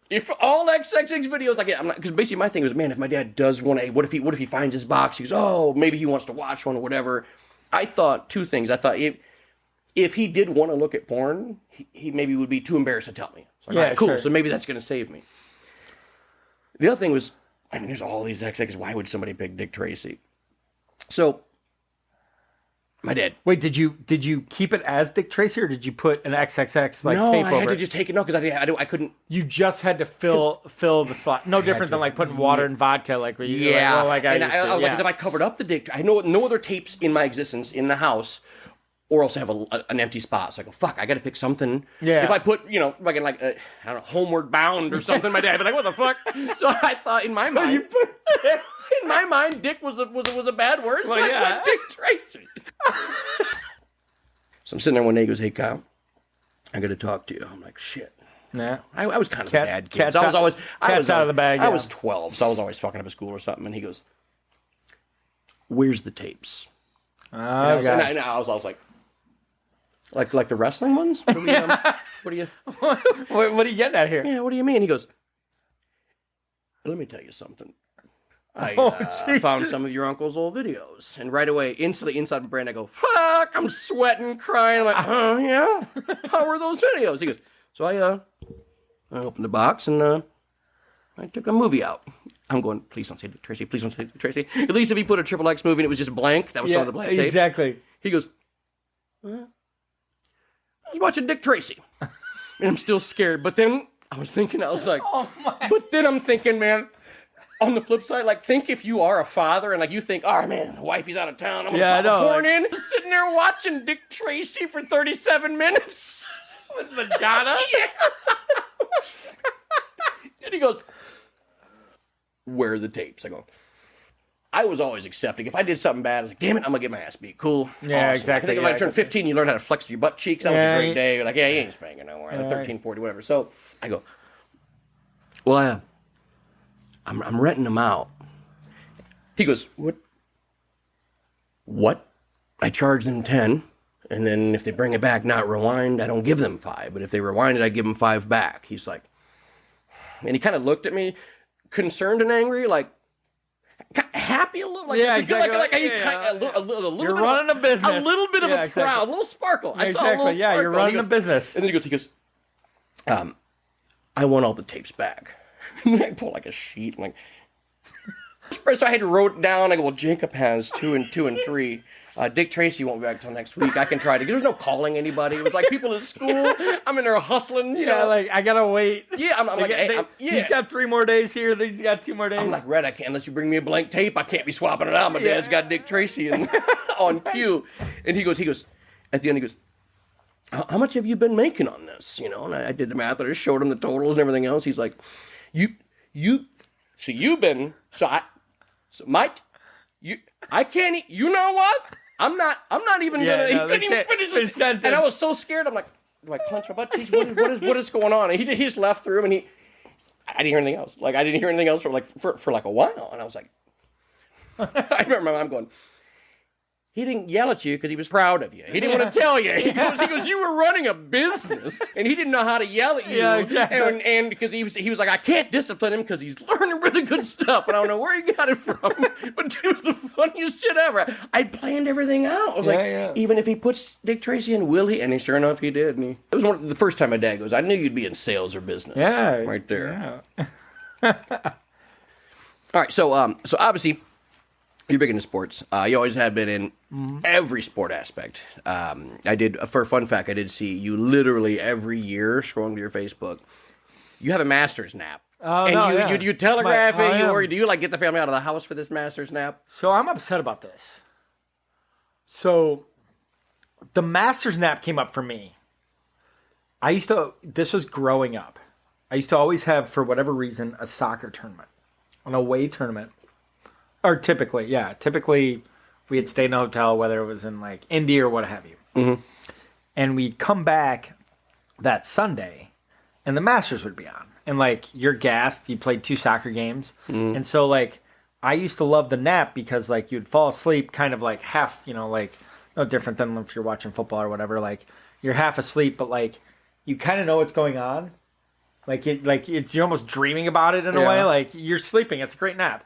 if all XXX videos, like, I'm not, because basically my thing was, man, if my dad does want to, what if he finds his box? He goes, oh, maybe he wants to watch one or whatever. I thought two things. I thought if he did want to look at porn, he maybe would be too embarrassed to tell me. So like, cool. Sure. So maybe that's going to save me. The other thing was, there's all these XX. Why would somebody pick Dick Tracy? So, my dad. Wait, did you keep it as Dick Tracy, or did you put an XXX tape over it? No, I had to just take it. No, because I couldn't. You just had to fill the slot. No different than like putting water and vodka, like where you I was like, because if I covered up the Dick, I know no other tapes in my existence in the house. Or else I have an empty spot. So I go, fuck, I got to pick something. Yeah. If I put, like, I don't know, Homeward Bound or something, my dad would be like, what the fuck? So I thought in my mind, in my mind, Dick was a bad word. So I put Dick Tracy. So I'm sitting there one day, he goes, hey, Kyle, I got to talk to you. I'm like, shit. Yeah. I was kind of a bad kid. So I was out of the bag. I was 12, so I was always fucking up at school or something. And he goes, where's the tapes? Oh, and I was like, like the wrestling ones? What are you getting at here? Yeah, what do you mean? He goes, let me tell you something. I found some of your uncle's old videos. And right away, instantly inside my brain, I go, fuck, I'm sweating, crying. I'm like, oh, yeah? How were those videos? He goes, so I opened the box and I took a movie out. I'm going, please don't say Dick Tracy. Please don't say Dick Tracy. At least if he put a XXX movie and it was just blank, that was some of the blank tapes. Exactly. He goes, I was watching Dick Tracy. And I'm still scared. But then I was like, oh my. But then I'm thinking, man, on the flip side, like, think if you are a father and, like, you think, oh, man, wifey's out of town. I'm going to pop porn in. Sitting there watching Dick Tracy for 37 minutes. With Madonna? Yeah. And he goes, where are the tapes? I go, I was always accepting. If I did something bad, I was like, damn it, I'm going to get my ass beat. Cool. Yeah, awesome. exactly. I think when I turned 15, you learn how to flex your butt cheeks. That was a great day. You're like, yeah, you ain't spanking no more. Like 13, 40, whatever. So I go, well, I'm renting them out. He goes, what what? I charge them 10, and then if they bring it back, not rewind, I don't give them 5. But if they rewind it, I give them 5 back. He's like, and he kind of looked at me, concerned and angry, like, happy a little, like, yeah, exactly. A little you're bit running a business, a little bit of a exactly. proud, a little sparkle. Yeah, I saw a little sparkle. Yeah, you're running a business. And then he goes, I want all the tapes back. I pull like a sheet. I'm like, so I had to wrote it down. I go, well, Jacob has 2 and 3. Dick Tracy won't be back until next week. I can try to. There's no calling anybody. It was like people in school. I'm in there hustling. You know, like I gotta wait. Yeah, I'm like, hey, he's got 3 more days here. He's got 2 more days. I'm like, Rhett, I can't unless you bring me a blank tape. I can't be swapping it out. My dad's got Dick Tracy on cue. And he goes. At the end, he goes, how much have you been making on this? You know, and I did the math. I just showed him the totals and everything else. He's like, I can't. You know what? I'm not even gonna. He couldn't even finish his sentence. And I was so scared. I'm like, do I clench my butt cheeks? What is going on? And he just left through him, and I didn't hear anything else. Like I didn't hear anything else for like a while. And I was like, I remember my mom going, he didn't yell at you because he was proud of you. He didn't want to tell you. He goes, you were running a business, and he didn't know how to yell at you. Yeah, exactly. And because he was like, I can't discipline him because he's learning really good stuff, and I don't know where he got it from. But it was the funniest shit ever. I planned everything out. I was even if he puts Dick Tracy in, will he? And sure enough, he did. And it was the first time my dad goes, I knew you'd be in sales or business. Yeah, right there. Yeah. All right, so obviously, you're big into sports. You always have been in every sport aspect. I did, for a fun fact, I did see you literally every year scrolling to your Facebook. You have a master's nap. Oh, and no, you telegraph it, or do you like get the family out of the house for this master's nap? So I'm upset about this. So the master's nap came up for me. This was growing up. I used to always have, for whatever reason, a soccer tournament, an away tournament. Or typically we had stayed in a hotel, whether it was in like India or what have you. Mm-hmm. And we'd come back that Sunday and the Masters would be on. And like you're gassed, you played 2 soccer games. Mm-hmm. And so like I used to love the nap because like you'd fall asleep kind of like half, like no different than if you're watching football or whatever. Like you're half asleep, but like you kind of know what's going on. You're almost dreaming about it in a way. Like you're sleeping. It's a great nap.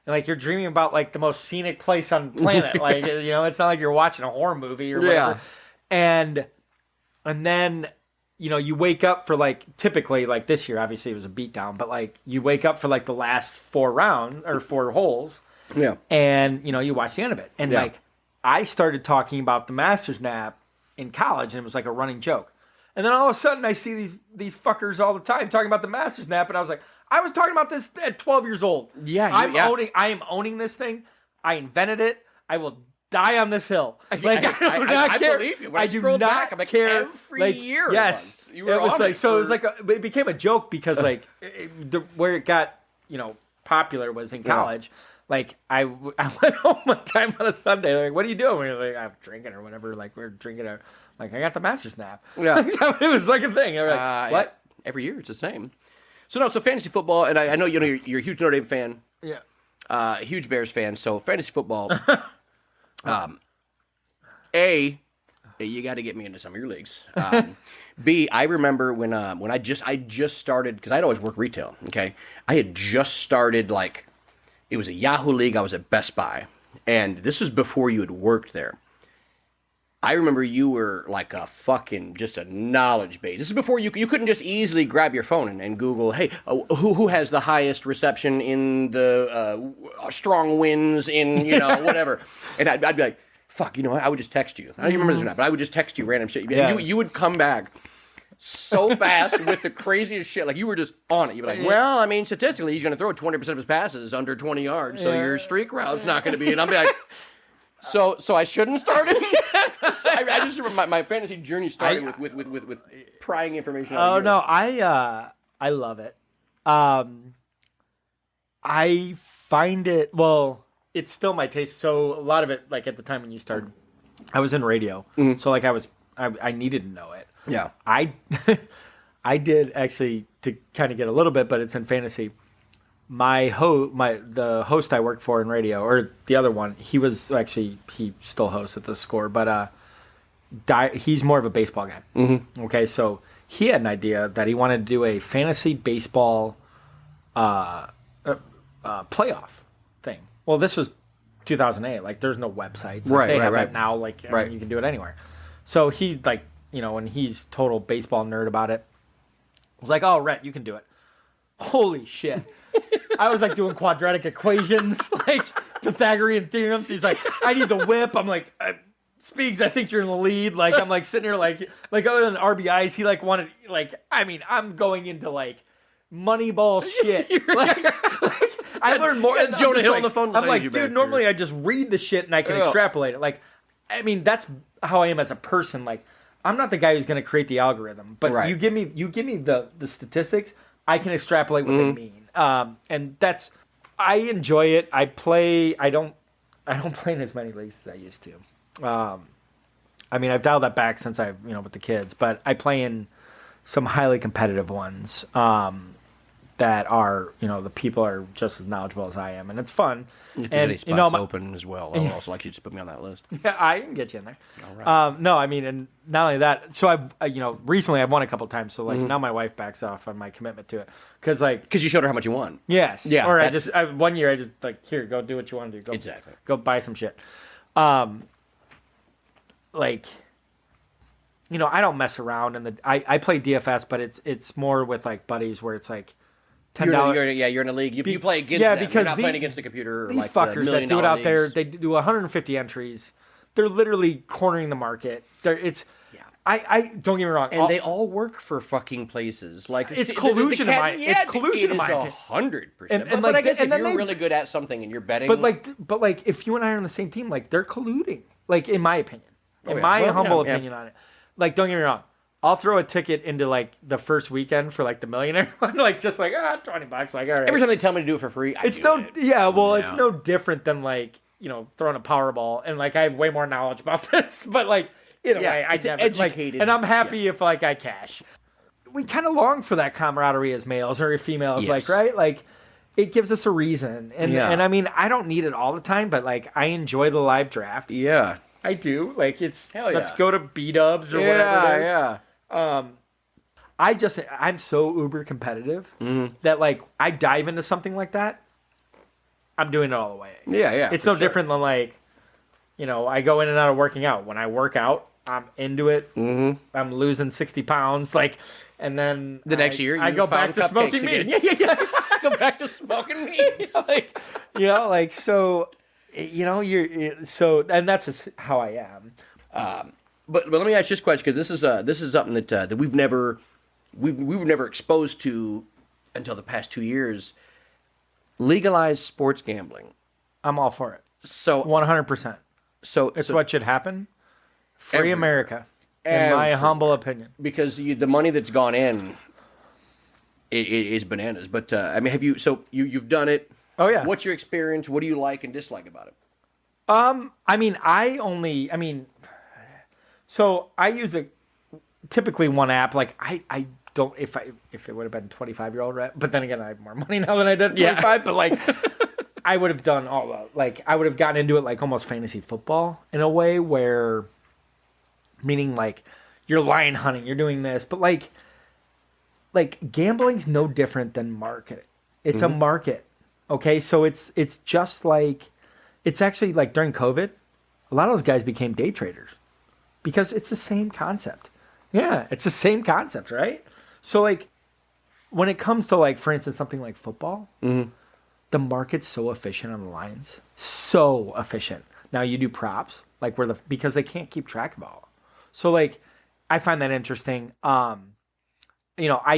And like you're dreaming about like the most scenic place on the planet. Like, it's not like you're watching a horror movie or whatever. And then, you wake up for like, typically like this year, obviously it was a beatdown, but like you wake up for like the last 4 rounds or 4 holes. Yeah. And, you watch the end of it. And like I started talking about the master's nap in college and it was like a running joke. And then all of a sudden I see these fuckers all the time talking about the master's nap. And I was like, I was talking about this at 12 years old. Yeah, I am owning this thing. I invented it. I will die on this hill. Like I do not care. I believe you. When I do not back, I'm like, care. Every year. Yes, you were it was on like it so. It was like it became a joke because like where it got popular was in college. Like I went home one time on a Sunday. Like, what are you doing? We were like, I'm drinking or whatever. Like we're drinking like I got the master's nap. Yeah, it was like a thing. Like, what? Every year it's the same. So fantasy football, and I know you're a huge Notre Dame fan. Yeah. A huge Bears fan. So fantasy football. A, you got to get me into some of your leagues. B, I remember when I just started, because I'd always worked retail. Okay, I had just started it was a Yahoo league. I was at Best Buy, and this was before you had worked there. I remember you were like a fucking just a knowledge base. This is before you couldn't just easily grab your phone and Google, hey, who has the highest reception in the strong winds in whatever, and I'd be like, fuck, I would just text you. I don't even remember this or not, but I would just text you random shit. Yeah. And you would come back so fast with the craziest shit. Like you were just on it. You'd be like, well, I mean, statistically, he's going to throw 20% of his passes under 20 yards, so your streak route's not going to be. And I'll be like. So I shouldn't start it. I just remember my fantasy journey started with prying information out of you. No, I love it. I find it it's still my taste. So a lot of it, like at the time when you started, I was in radio, so like I needed to know it. Yeah, I did actually to kind of get a little bit, but it's in fantasy. the host I worked for in radio, or the other one, he still hosts at the Score, but he's more of a baseball guy. Mm-hmm. Okay, so he had an idea that he wanted to do a fantasy baseball playoff thing. Well, this was 2008. Like, there's no websites. Like, they have that now. Like, I mean, you can do it anywhere. So he, like, and he's total baseball nerd about it. I was like, oh, Rhett, you can do it. Holy shit. I was like doing quadratic equations, like Pythagorean theorems. He's like, I need the whip. I'm like, Speaks, I think you're in the lead. Like, I'm like sitting here like other than RBIs, he like wanted, like, I mean, I'm going into like Moneyball shit. I learned more. And Jonah Hill on the phone. I'm like, dude, normally I just read the shit and I can extrapolate it. Like, I mean, that's how I am as a person. Like, I'm not the guy who's going to create the algorithm, but you give me the statistics, I can extrapolate what they mean. And that's, I enjoy it. I don't play in as many leagues as I used to. I mean, I've dialed that back since with the kids, but I play in some highly competitive ones, that are, the people are just as knowledgeable as I am, and it's fun. If there's any spots open as well, I'll also like you to put me on that list. Yeah, I can get you in there. All right. No, I mean, and not only that, so I've, recently I've won a couple times, so like now my wife backs off on my commitment to it, because you showed her how much you won. Yes. Yeah. Or one year I just like, here, go do what you want to do. Go, exactly. Go buy some shit. Like, I don't mess around, and I play DFS, but it's more with like buddies where it's like $10. You're in a league. You play against them. Because you're not playing against the computer. These like fuckers that do it out leagues. there, they do 150 entries. They're literally cornering the market. I don't get me wrong, and they all work for fucking places. Like, it's collusion. It's collusion. It is 100%. But I guess if you're really good at something and you're betting, but like if you and I are on the same team, like they're colluding. Like, in my opinion, humble opinion on it. Like, don't get me wrong, I'll throw a ticket into like the first weekend for like the millionaire one, like just like $20. Like, all right. Every time they tell me to do it for free, it's no different than like throwing a Powerball, and like I have way more knowledge about this, but like I never educated, and I'm happy if like I cash. We kind of long for that camaraderie as males or females, like, right? Like, it gives us a reason, and I mean, I don't need it all the time, but like I enjoy the live draft. Yeah. I do. Like, it's let's go to B-dubs or whatever it is. I'm so uber competitive that like I dive into something like that, I'm doing it all the way. Yeah. It's no different than like, I go in and out of working out. When I work out, I'm into it. Mm-hmm. I'm losing 60 pounds. Like, and then the next year I go back to smoking meats. Yeah. Go back to smoking meats. So. And that's just how I am. But let me ask you this question, because this is something that we were never exposed to until the past 2 years. Legalized sports gambling. I'm all for it. So 100%. So it's what should happen. Free America, in my humble opinion. Because the money that's gone in is bananas. But I mean, you've done it? Oh, yeah. What's your experience? What do you like and dislike about it? So I use typically one app. Like, I don't, if it would have been 25-year-old Rhett, but then again, I have more money now than I did at 25, but like, I would have done I would have gotten into it like almost fantasy football in a way where, meaning like, you're lion hunting, you're doing this, but like gambling's no different than marketing. It's a market. Okay, so it's just like, it's actually like during COVID, a lot of those guys became day traders because it's the same concept. Yeah, it's the same concept, right? So like, when it comes to like, for instance, something like football, the market's so efficient on the lines, so efficient. Now you do props, like because they can't keep track of all. So like, I find that interesting. I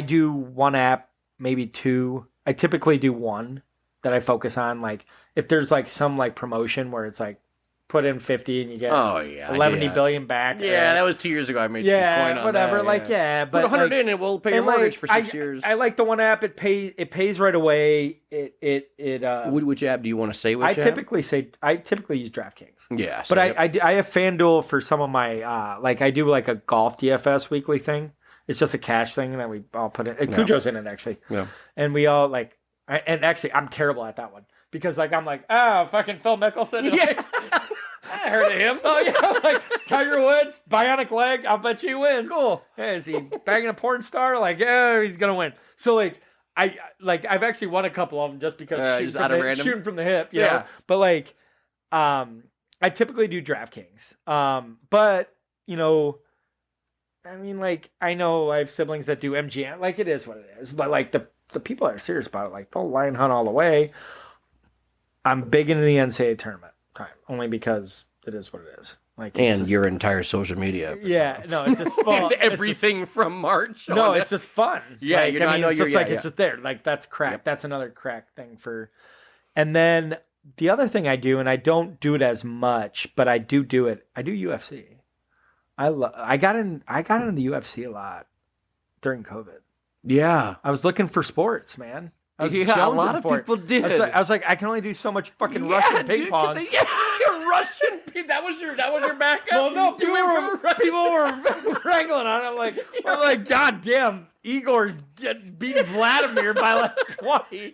do one app, maybe two. I typically do one that I focus on. Like, if there's like some like promotion where it's like put in 50 and you get 11 billion back. Yeah, that was 2 years ago. I made some coin on whatever. that. But put 100 in and we'll pay your mortgage for 6 years. I like the one app. It pays right away. Which app do you want to say? I typically use DraftKings. Yeah, but I have FanDuel for some of my I do like a golf DFS weekly thing. It's just a cash thing that we all put in. And Cujo's in it actually. Yeah, and we all like. And actually, I'm terrible at that one because like I'm like, oh, fucking Phil Mickelson. Yeah. I heard of him. Oh yeah, like Tiger Woods, bionic leg. I'll bet you he wins. Cool. Yeah, is he banging a porn star? Like, yeah, he's gonna win. So like, I've actually won a couple of them just because shooting from the hip, you know. But like, I typically do DraftKings. But you know, I mean, like, I know I have siblings that do MGM. Like, it is what it is. But like the people that are serious about it, like they'll line hunt all the way. I'm big into the NCAA tournament time only because it is what it is. Like, and just, your entire social media. Yeah, no, it's just fun. And everything from March. No, it's just fun. Yeah, like, I mean, it's just like it's just there. Like that's crack. Yep. That's another crack thing for. And then the other thing I do, and I don't do it as much, but I do it. I do UFC. I got into the UFC a lot during COVID. Yeah, I was looking for sports, man. A lot of people did. I was like, I can only do so much fucking Russian ping pong. Russian ping. That was your backup. Well, no, people were wrangling on it. I'm like, God damn, Igor's beating Vladimir by like 20.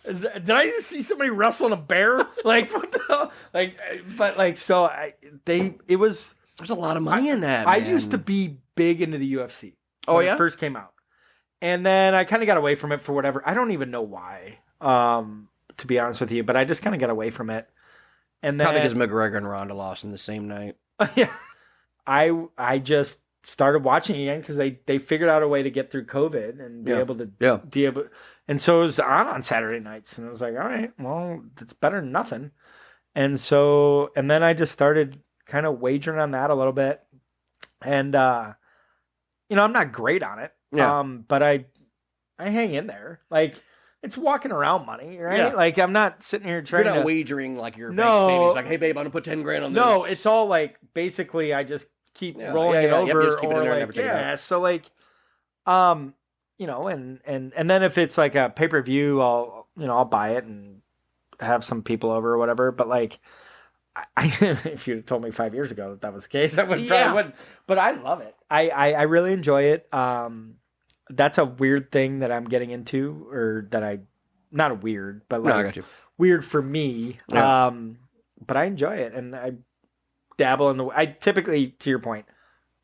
Did I just see somebody wrestling a bear? Like, what the hell? Like, but like, so it was. There's a lot of money in that. I used to be big into the UFC. Oh yeah, it first came out. And then I kind of got away from it for whatever. I don't even know why, to be honest with you. But I just kind of got away from it. And then probably because McGregor and Ronda lost in the same night. Yeah, I just started watching again because they figured out a way to get through COVID and be able to And so it was on Saturday nights, and I was like, all right, well, it's better than nothing. And then I just started kind of wagering on that a little bit, and I'm not great on it. Yeah. But I hang in there. Like, it's walking around money, right? Yeah. Like, I'm not sitting here trying to... You're not wagering like your bank savings. Like, hey, babe, I'm going to put 10 grand on this. No, it's all like, basically, I just keep rolling it over. Just keep it in there and never take it out. So like, and then if it's like a pay-per-view, I'll buy it and have some people over or whatever. But like, if you'd have told me 5 years ago that was the case, I probably wouldn't. But I love it. I really enjoy it. That's a weird thing that I'm getting into, or that not weird, but like I got you. Weird for me. Yeah. But I enjoy it, and I dabble in I typically, to your point,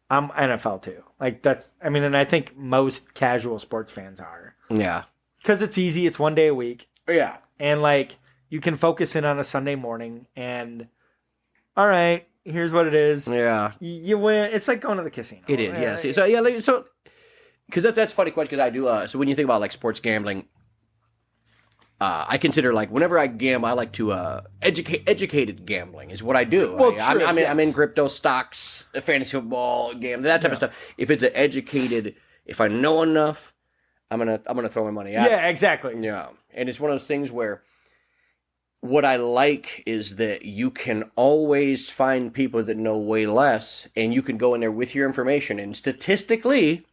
I'm NFL too. Like and I think most casual sports fans are. Yeah. Because it's easy. It's one day a week. Yeah. And like, you can focus in on a Sunday morning and, all right, here's what it is. Yeah. You win. It's like going to the casino. It is, yes. So, because that's a funny question, because I do, so when you think about like sports gambling, I consider like whenever I gamble, I like to educated gambling is what I do. Well, I'm in crypto, stocks, fantasy football, gambling, that type of stuff. If it's an educated, if I know enough, I'm gonna throw my money out. Yeah, exactly. Yeah, and it's one of those things where what I like is that you can always find people that know way less, and you can go in there with your information, and statistically,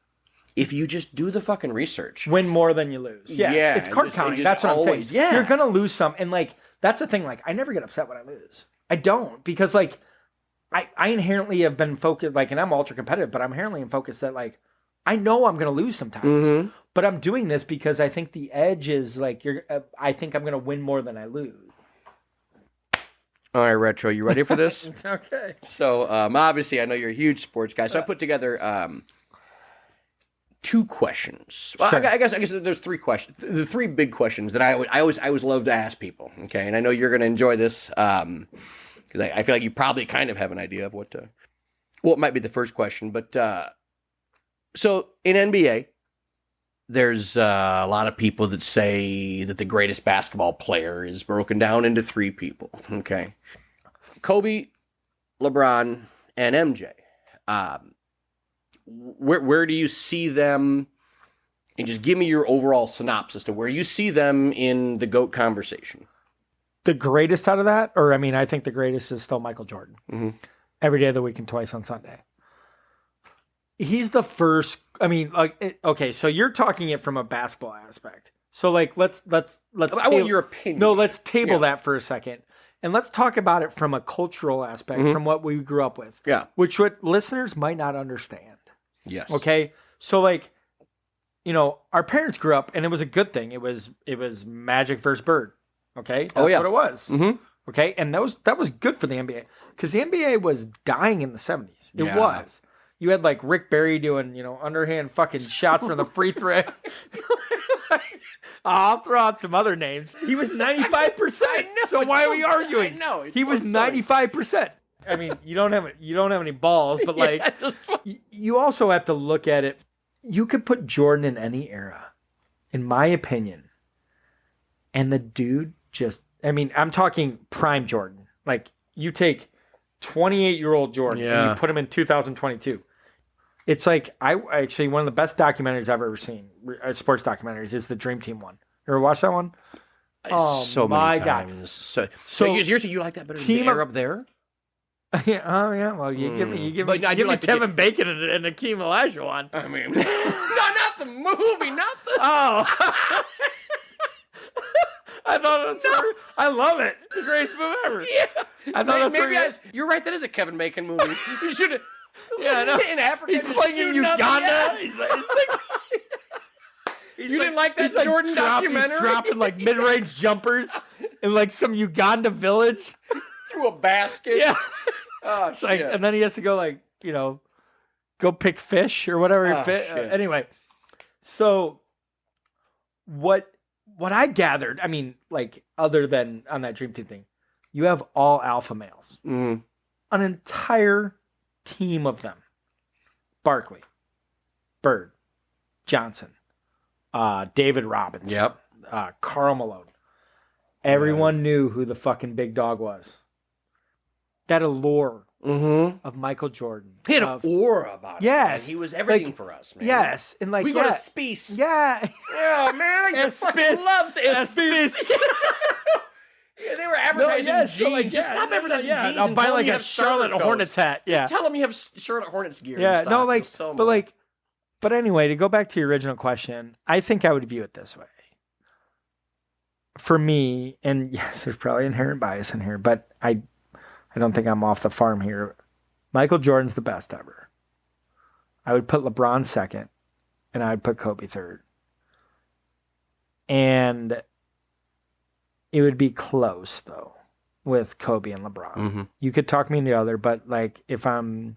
if you just do the fucking research, win more than you lose. Yes. Yeah, it's card counting. That's what I'm saying. Yeah, you're gonna lose some, and like that's the thing. Like, I never get upset when I lose. I don't, because like I inherently have been focused. Like, and I'm ultra competitive, but I'm inherently focused that like I know I'm gonna lose sometimes, but I'm doing this because I think the edge is like I think I'm gonna win more than I lose. All right, Retro, you ready for this? Okay. So obviously, I know you're a huge sports guy, so I put together. 2 questions. Well, sure. I guess there's 3 questions. The 3 big questions that I always love to ask people. Okay, and I know you're going to enjoy this because I feel like you probably kind of have an idea of what might be the first question. But so in NBA, there's a lot of people that say that the greatest basketball player is broken down into 3 people. Okay, Kobe, LeBron, and MJ. Where do you see them, and just give me your overall synopsis to where you see them in the GOAT conversation. The greatest out of that, or I mean, I think the greatest is still Michael Jordan. Mm-hmm. Every day of the week and twice on Sunday. He's the first. I mean, okay, so you're talking it from a basketball aspect. So like, let's. I want your opinion. No, let's table that for a second. And let's talk about it from a cultural aspect, from what we grew up with. Yeah. Which what listeners might not understand. Yes. Okay. So like, our parents grew up, and it was a good thing. It was Magic versus Bird. Okay, that's what it was. Mm-hmm. Okay, and that was good for the NBA because the NBA was dying in the 70s. It was. You had like Rick Barry doing underhand fucking shots from the free throw. I'll throw out some other names. He was 95%. So why are we arguing? I know. He was 95%. I mean, you don't have any balls, but you also have to look at it. You could put Jordan in any era, in my opinion, and the dude I'm talking prime Jordan. Like, you take 28-year-old Jordan and you put him in 2022. It's like, actually, one of the best documentaries I've ever seen, sports documentaries, is the Dream Team one. You ever watch that one? So many times. So seriously, you like that better than the Air Up There? Yeah, oh yeah. Well, you give me Kevin Bacon and Akeem Olajuwon. I mean, no, not the movie, not the. Oh. I thought I love it. It's the greatest movie ever. Yeah. I thought you're right. That is a Kevin Bacon movie. You should have. Yeah, no. In Africa, he's playing in Uganda. You didn't like that Jordan documentary? He's dropping like mid-range jumpers in like some Uganda village through a basket. Yeah. Oh, shit. And then he has to go go pick fish or whatever. Anyway, so what I gathered, I mean, like, other than on that Dream Team thing, you have all alpha males, an entire team of them: Barkley, Bird, Johnson, David Robinson, Karl Malone. Everyone knew who the fucking big dog was. That allure of Michael Jordan. He had an aura about him. Yes. Man. He was everything for us, man. Yes. And we go to space. Yeah. Yeah, man. I fucking loves space. Yeah, they were advertising jeans. Just stop advertising jeans. I'll buy like a Charlotte Hornets hat. Yeah. Just tell them you have Charlotte Hornets gear. Yeah. No, but anyway, to go back to your original question, I think I would view it this way. For me, and yes, there's probably inherent bias in here, but I don't think I'm off the farm here. Michael Jordan's the best ever. I would put LeBron second, and I would put Kobe third. And it would be close, though, with Kobe and LeBron. Mm-hmm. You could talk me into the other, but like, if I'm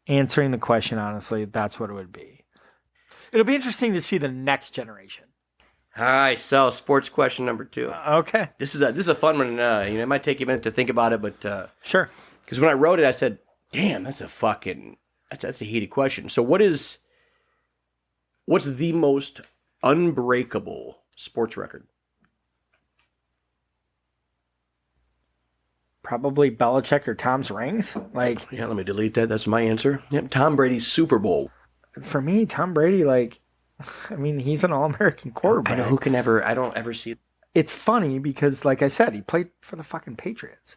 answering the question honestly, that's what it would be. It'll be interesting to see the next generation. All right, so sports question number 2. Okay. This is a fun one. It might take you a minute to think about it, but sure. Because when I wrote it, I said, "Damn, that's a heated question." So, what's the most unbreakable sports record? Probably Belichick or Tom's rings. Like, yeah, let me delete that. That's my answer. Yep, Tom Brady's Super Bowl. For me, Tom Brady, he's an All-American quarterback. I don't ever see it. It's funny because, like I said, he played for the fucking Patriots.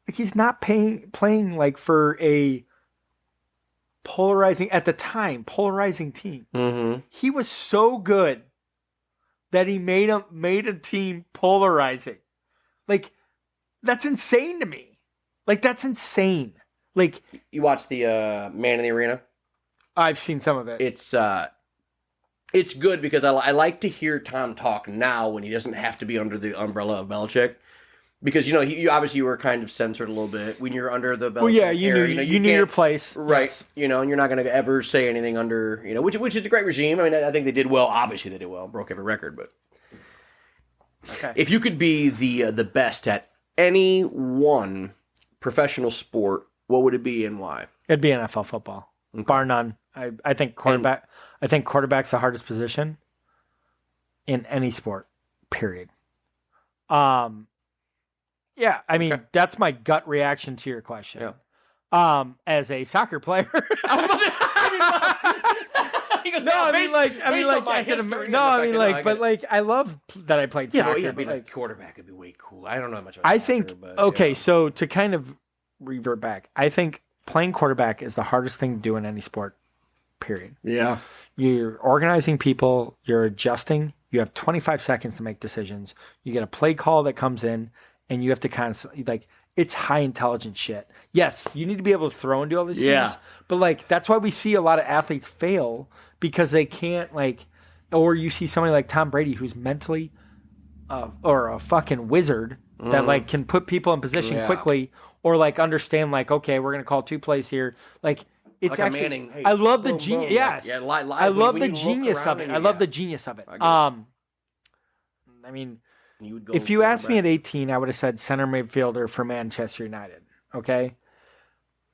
Like, he's not playing like for a polarizing team. Mm-hmm. He was so good that he made a team polarizing. Like, that's insane to me. Like, that's insane. Like, you watch the Man in the Arena? I've seen some of it. It's good because I like to hear Tom talk now when he doesn't have to be under the umbrella of Belichick. Because, you obviously were kind of censored a little bit when you're under the Belichick. Well, yeah, you knew your place. Right. Yes. And you're not going to ever say anything under, which is a great regime. I mean, I think they did well. Obviously, they did well. Broke every record. But okay. If you could be the best at any one professional sport, what would it be and why? It'd be NFL football. Okay. Bar none. I think quarterback. I think quarterback's the hardest position in any sport. Period. Yeah, I mean, that's my gut reaction to your question. Yeah. As a soccer player. I love that I played soccer. Yeah, being a quarterback would be way cool. I don't know much about soccer, so to kind of revert back, I think playing quarterback is the hardest thing to do in any sport, period. Yeah. You're organizing people, you're adjusting, you have 25 seconds to make decisions, you get a play call that comes in, and you have to constantly, it's high intelligence shit. Yes, you need to be able to throw and do all these Yeah. things. But like that's why we see a lot of athletes fail because they can't like, or you see somebody like Tom Brady who's mentally or a fucking wizard that like can put people in position quickly or like understand like, okay, we're gonna call 2 plays here. Like it's like actually Manning. Hey, I love the boom, genius. boom. Yes, Yeah, I love the genius of it. I love the genius of it. I mean, if you asked me at 18, I would have said center midfielder for Manchester United. Okay,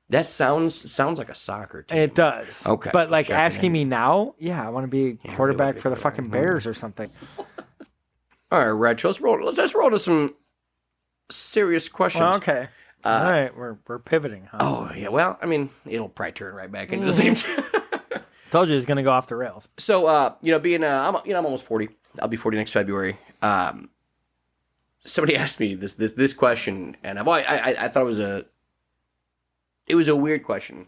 that sounds like a soccer team. it does. Okay, but like asking me now, I want to be a quarterback for the fucking Bears or something. All right, Reg, let's roll to some serious questions. Well, okay. All right, we're pivoting. Huh? Oh yeah, well, I mean, it'll probably turn right back into the same. Told you it's gonna go off the rails. So, being I'm almost 40. I'll be 40 next February. Somebody asked me this question, and I thought it was a weird question.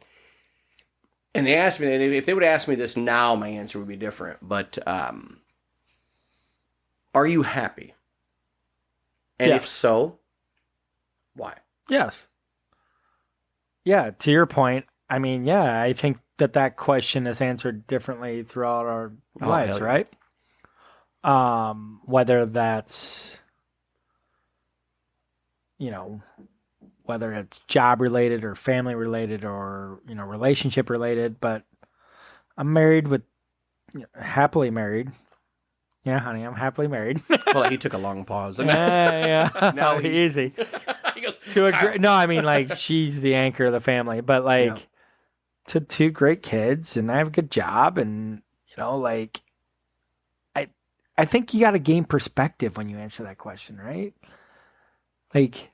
And they asked me, and if they would ask me this now, my answer would be different. But are you happy? And if so, why? Yes. Yeah, to your point, I mean, I think that question is answered differently throughout our lives, right? Whether that's, whether it's job related or family related or, relationship related, but I'm married happily married. Yeah, honey, I'm happily married. Well, he took a long pause. Yeah. No, easy. He goes, No, I mean, like, she's the anchor of the family, but like, to 2 great kids, and I have a good job, and like, I think you got to gain perspective when you answer that question, right? Like,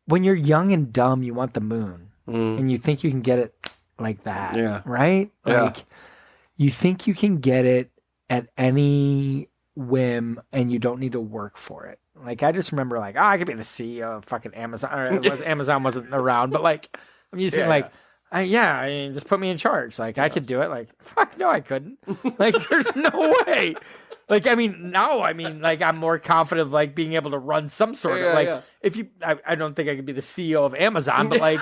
when you're young and dumb, you want the moon, and you think you can get it like that, right? Like, you think you can get it at any whim, and you don't need to work for it. Like, I just remember, like, I could be the CEO of fucking Amazon. Or Amazon wasn't around, but like, I'm used to like, I mean, just put me in charge. Like, I could do it. Like, fuck no, I couldn't. Like, there's no way. Like, I mean, like, I'm more confident of like being able to run some sort of like. If you, I don't think I could be the CEO of Amazon, but like,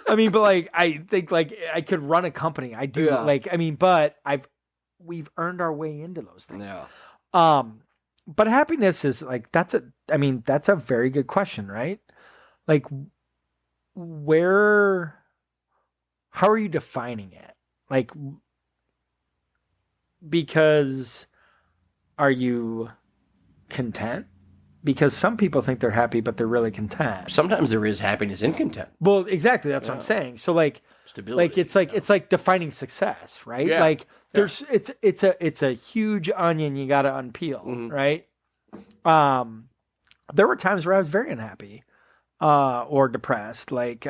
I mean, but like, I think like I could run a company. I do. Like, I mean, but we've earned our way into those things. Yeah. But happiness is like, that's a very good question, right? Like, how are you defining it? Like, because are you content? Because some people think they're happy, but they're really content. Sometimes there is happiness in content. Well, exactly. That's what I'm saying. So like, stability. Like it's like defining success, right? Yeah. Like it's a huge onion you got to unpeel, right? There were times where I was very unhappy, or depressed, like,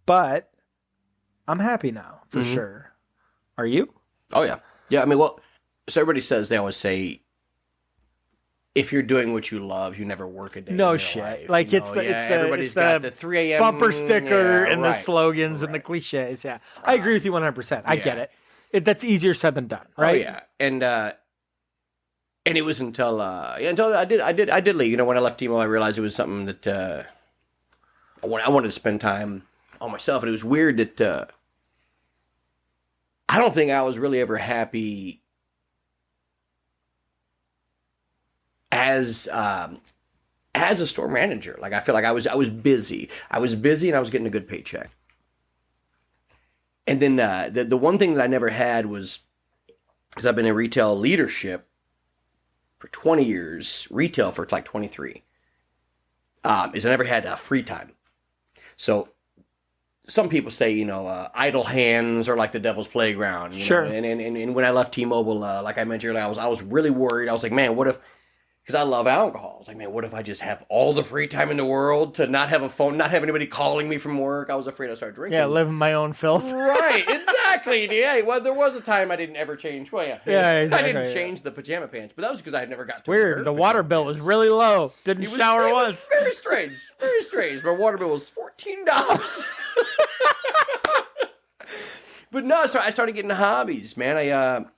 but I'm happy now for sure. Are you? Oh yeah. Yeah. I mean, well, so everybody says, they always say, if you're doing what you love, you never work a day. No in your shit. life. Like, everybody's got the 3 a.m. bumper sticker and the right. slogans and the cliches. Yeah, I agree with you 100%. I get it. That's easier said than done, right? Oh yeah, and it was until I did leave. When I left Timo, I realized it was something that I wanted to spend time on myself, and it was weird that I don't think I was really ever happy as a store manager. Like, I feel like I was busy. I was busy, and I was getting a good paycheck. And then the one thing that I never had was, because I've been in retail leadership for 20 years, retail for like 23, is I never had free time. So some people say, idle hands are like the devil's playground. Sure. And when I left T-Mobile, like I mentioned earlier, I was really worried. I was like, man, what if, because I love alcohol. I was like, man, what if I just have all the free time in the world to not have a phone, not have anybody calling me from work? I was afraid I'd start drinking. Yeah, living my own filth. Right, exactly. Yeah, well, there was a time I didn't ever change. Well, exactly. I didn't change the pajama pants, but that was because I had never got to weird. wear The water bill was really low. Didn't shower once. It was very strange. Very strange. My water bill was $14. But no, so I started getting hobbies, man.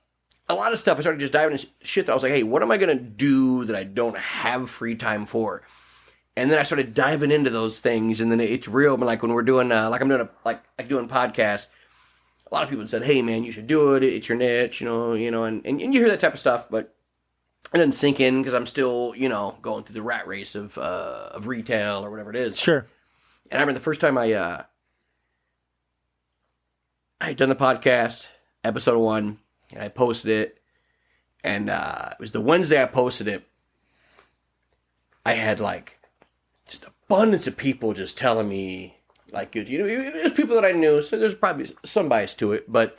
A lot of stuff. I started just diving into shit that I was like, hey, what am I going to do that I don't have free time for? And then I started diving into those things, and then it's real. But like when we're doing, I'm doing doing podcasts, a lot of people said, "Hey man, you should do it. It's your niche, and you hear that type of stuff, but it doesn't sink in because I'm still, going through the rat race of retail or whatever it is. Sure. And I remember the first time I had done the podcast, episode 1, and I posted it, and it was the Wednesday I posted it. I had like just abundance of people just telling me like good. It was people that I knew, so there's probably some bias to it, but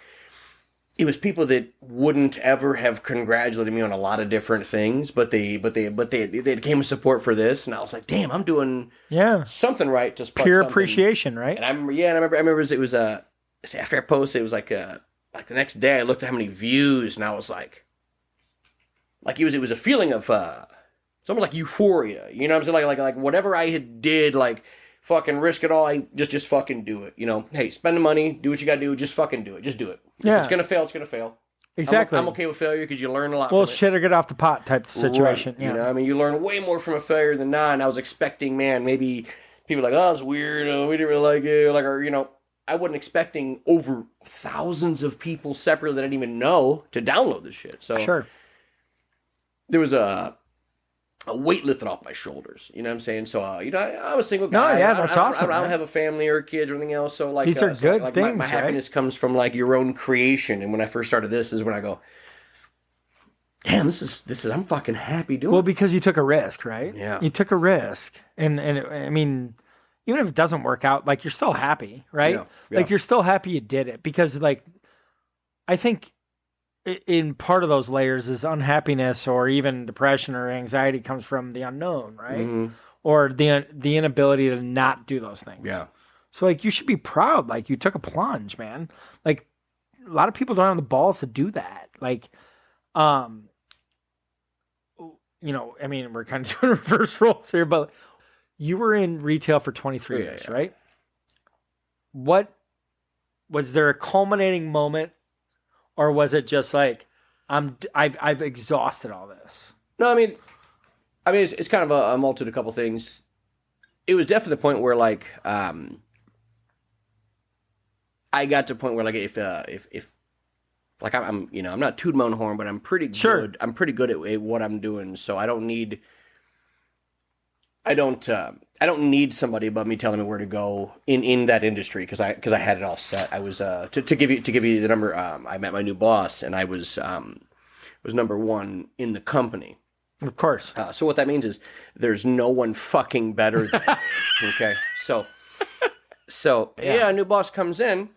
it was people that wouldn't ever have congratulated me on a lot of different things, but they came with support for this, and I was like, damn, I'm doing something right to spark pure something. Appreciation, right? And I remember it was after I posted, it was like the next day I looked at how many views, and I was like it was a feeling of it's almost like euphoria, you know what I'm saying? Like whatever I had did, like fucking risk it all, I just fucking do it, Hey, spend the money, do what you gotta do, just fucking do it, just do it. If it's gonna fail, it's gonna fail. Exactly. I'm okay with failure because you learn a lot. Well, from it. shit or get off the pot type of situation. Right. I mean, you learn way more from a failure than not. And I was expecting, man, maybe people like, oh, it's weird, we didn't really like it, I wasn't expecting over thousands of people separately that I didn't even know to download this shit. So sure. There was a weight lifted off my shoulders. You know what I'm saying? So, I'm a single guy. No, yeah, that's awesome. I don't have a family or kids or anything else. So, these are good things. My happiness comes from like your own creation. And when I first started this is when I go, damn, this is I'm fucking happy doing. Well, because you took a risk, right? Yeah. You took a risk, and I mean, even if it doesn't work out, like you're still happy, right? Yeah. Like you're still happy you did it, because like I think in part of those layers is unhappiness or even depression or anxiety comes from the unknown, right? Mm-hmm. Or the inability to not do those things. Yeah. So like you should be proud, like you took a plunge, man. Like a lot of people don't have the balls to do that. Like, I mean, we're kind of doing reverse roles here, but you were in retail for 23 years, right? What was there a culminating moment, or was it just like I've exhausted all this? No, I mean, it's kind of a multitude, a couple things. It was definitely the point where like I got to a point where like if like I'm I'm not tooting my own horn, but I'm pretty good. I'm pretty good at what I'm doing, so I don't need somebody above me telling me where to go in that industry because I had it all set. I was to give you the number. I met my new boss, and I was number 1 in the company. Of course. So what that means is there's no one fucking better than me. Okay. So a new boss comes in.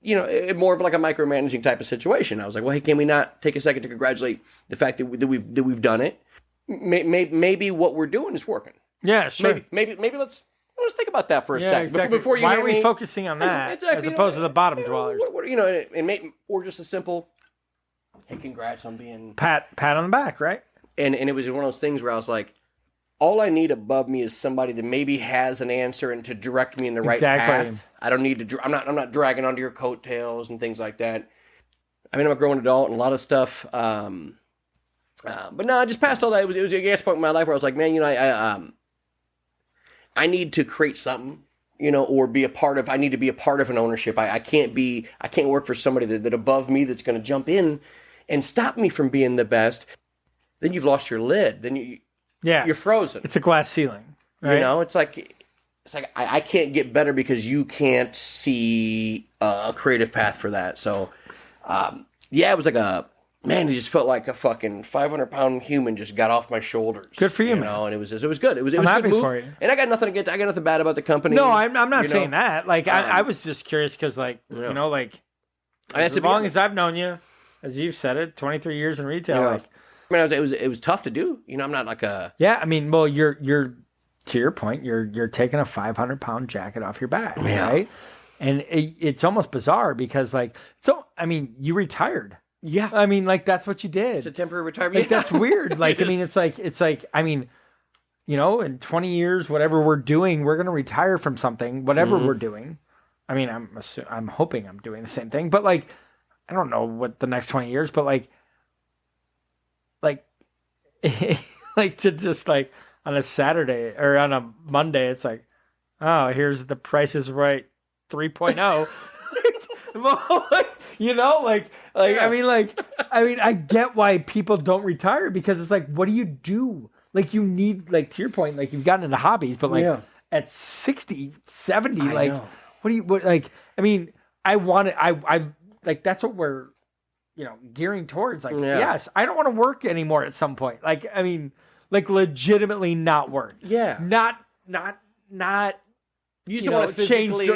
More of like a micromanaging type of situation. I was like, well, hey, can we not take a second to congratulate the fact that we've done it? Maybe what we're doing is working. Yeah, sure. Maybe let's think about that for a second. Exactly. Before you Why hear are we me, focusing on that exactly, as opposed to the bottom dwellers? Or just a simple, hey, congrats on being pat on the back, right? And it was one of those things where I was like, all I need above me is somebody that maybe has an answer and to direct me in the right path. I don't need to. I'm not dragging onto your coattails and things like that. I mean, I'm a grown adult and a lot of stuff. But no, I just passed all that. It was a gas point in my life where I was like, man, I need to create something, or be a part of. I need to be a part of an ownership. I can't work for somebody that above me that's going to jump in and stop me from being the best. Then you've lost your lid. Then you're frozen. It's a glass ceiling, right? It's like I can't get better because you can't see a creative path for that. So, it was like it just felt like a fucking 500-pound human just got off my shoulders. Good for you, man. And it was good. It was I'm a happy good move. for you. And I got nothing bad about the company. No, I'm not saying that. Like I was just curious because like as long as I've known you, as you've said it, 23 years in retail. Yeah. Like, it was tough to do. I'm not like a. Yeah, I mean, well, you're to your point, you're taking a 500-pound jacket off your back, right? And it's almost bizarre because you retired. Yeah. I mean, like, that's what you did. It's a temporary retirement. Like, that's weird. Like, I mean, it's like, in 20 years, whatever we're doing, we're going to retire from something, whatever we're doing. I mean, I'm hoping I'm doing the same thing, but like, I don't know what the next 20 years, but like to just like, on a Saturday or on a Monday, it's like, oh, here's the Price is Right 3.0. You know, like Yeah. I mean, I get why people don't retire because it's like, what do you do? Like, you need, like, to your point, like, you've gotten into hobbies, but like at 60, 70, like, know. like, I mean, I want it. I like, that's what we're, you know, gearing towards. Like, yes, I don't want to work anymore at some point. Like, I mean, like, legitimately not work. Yeah. Not. You just don't want to physically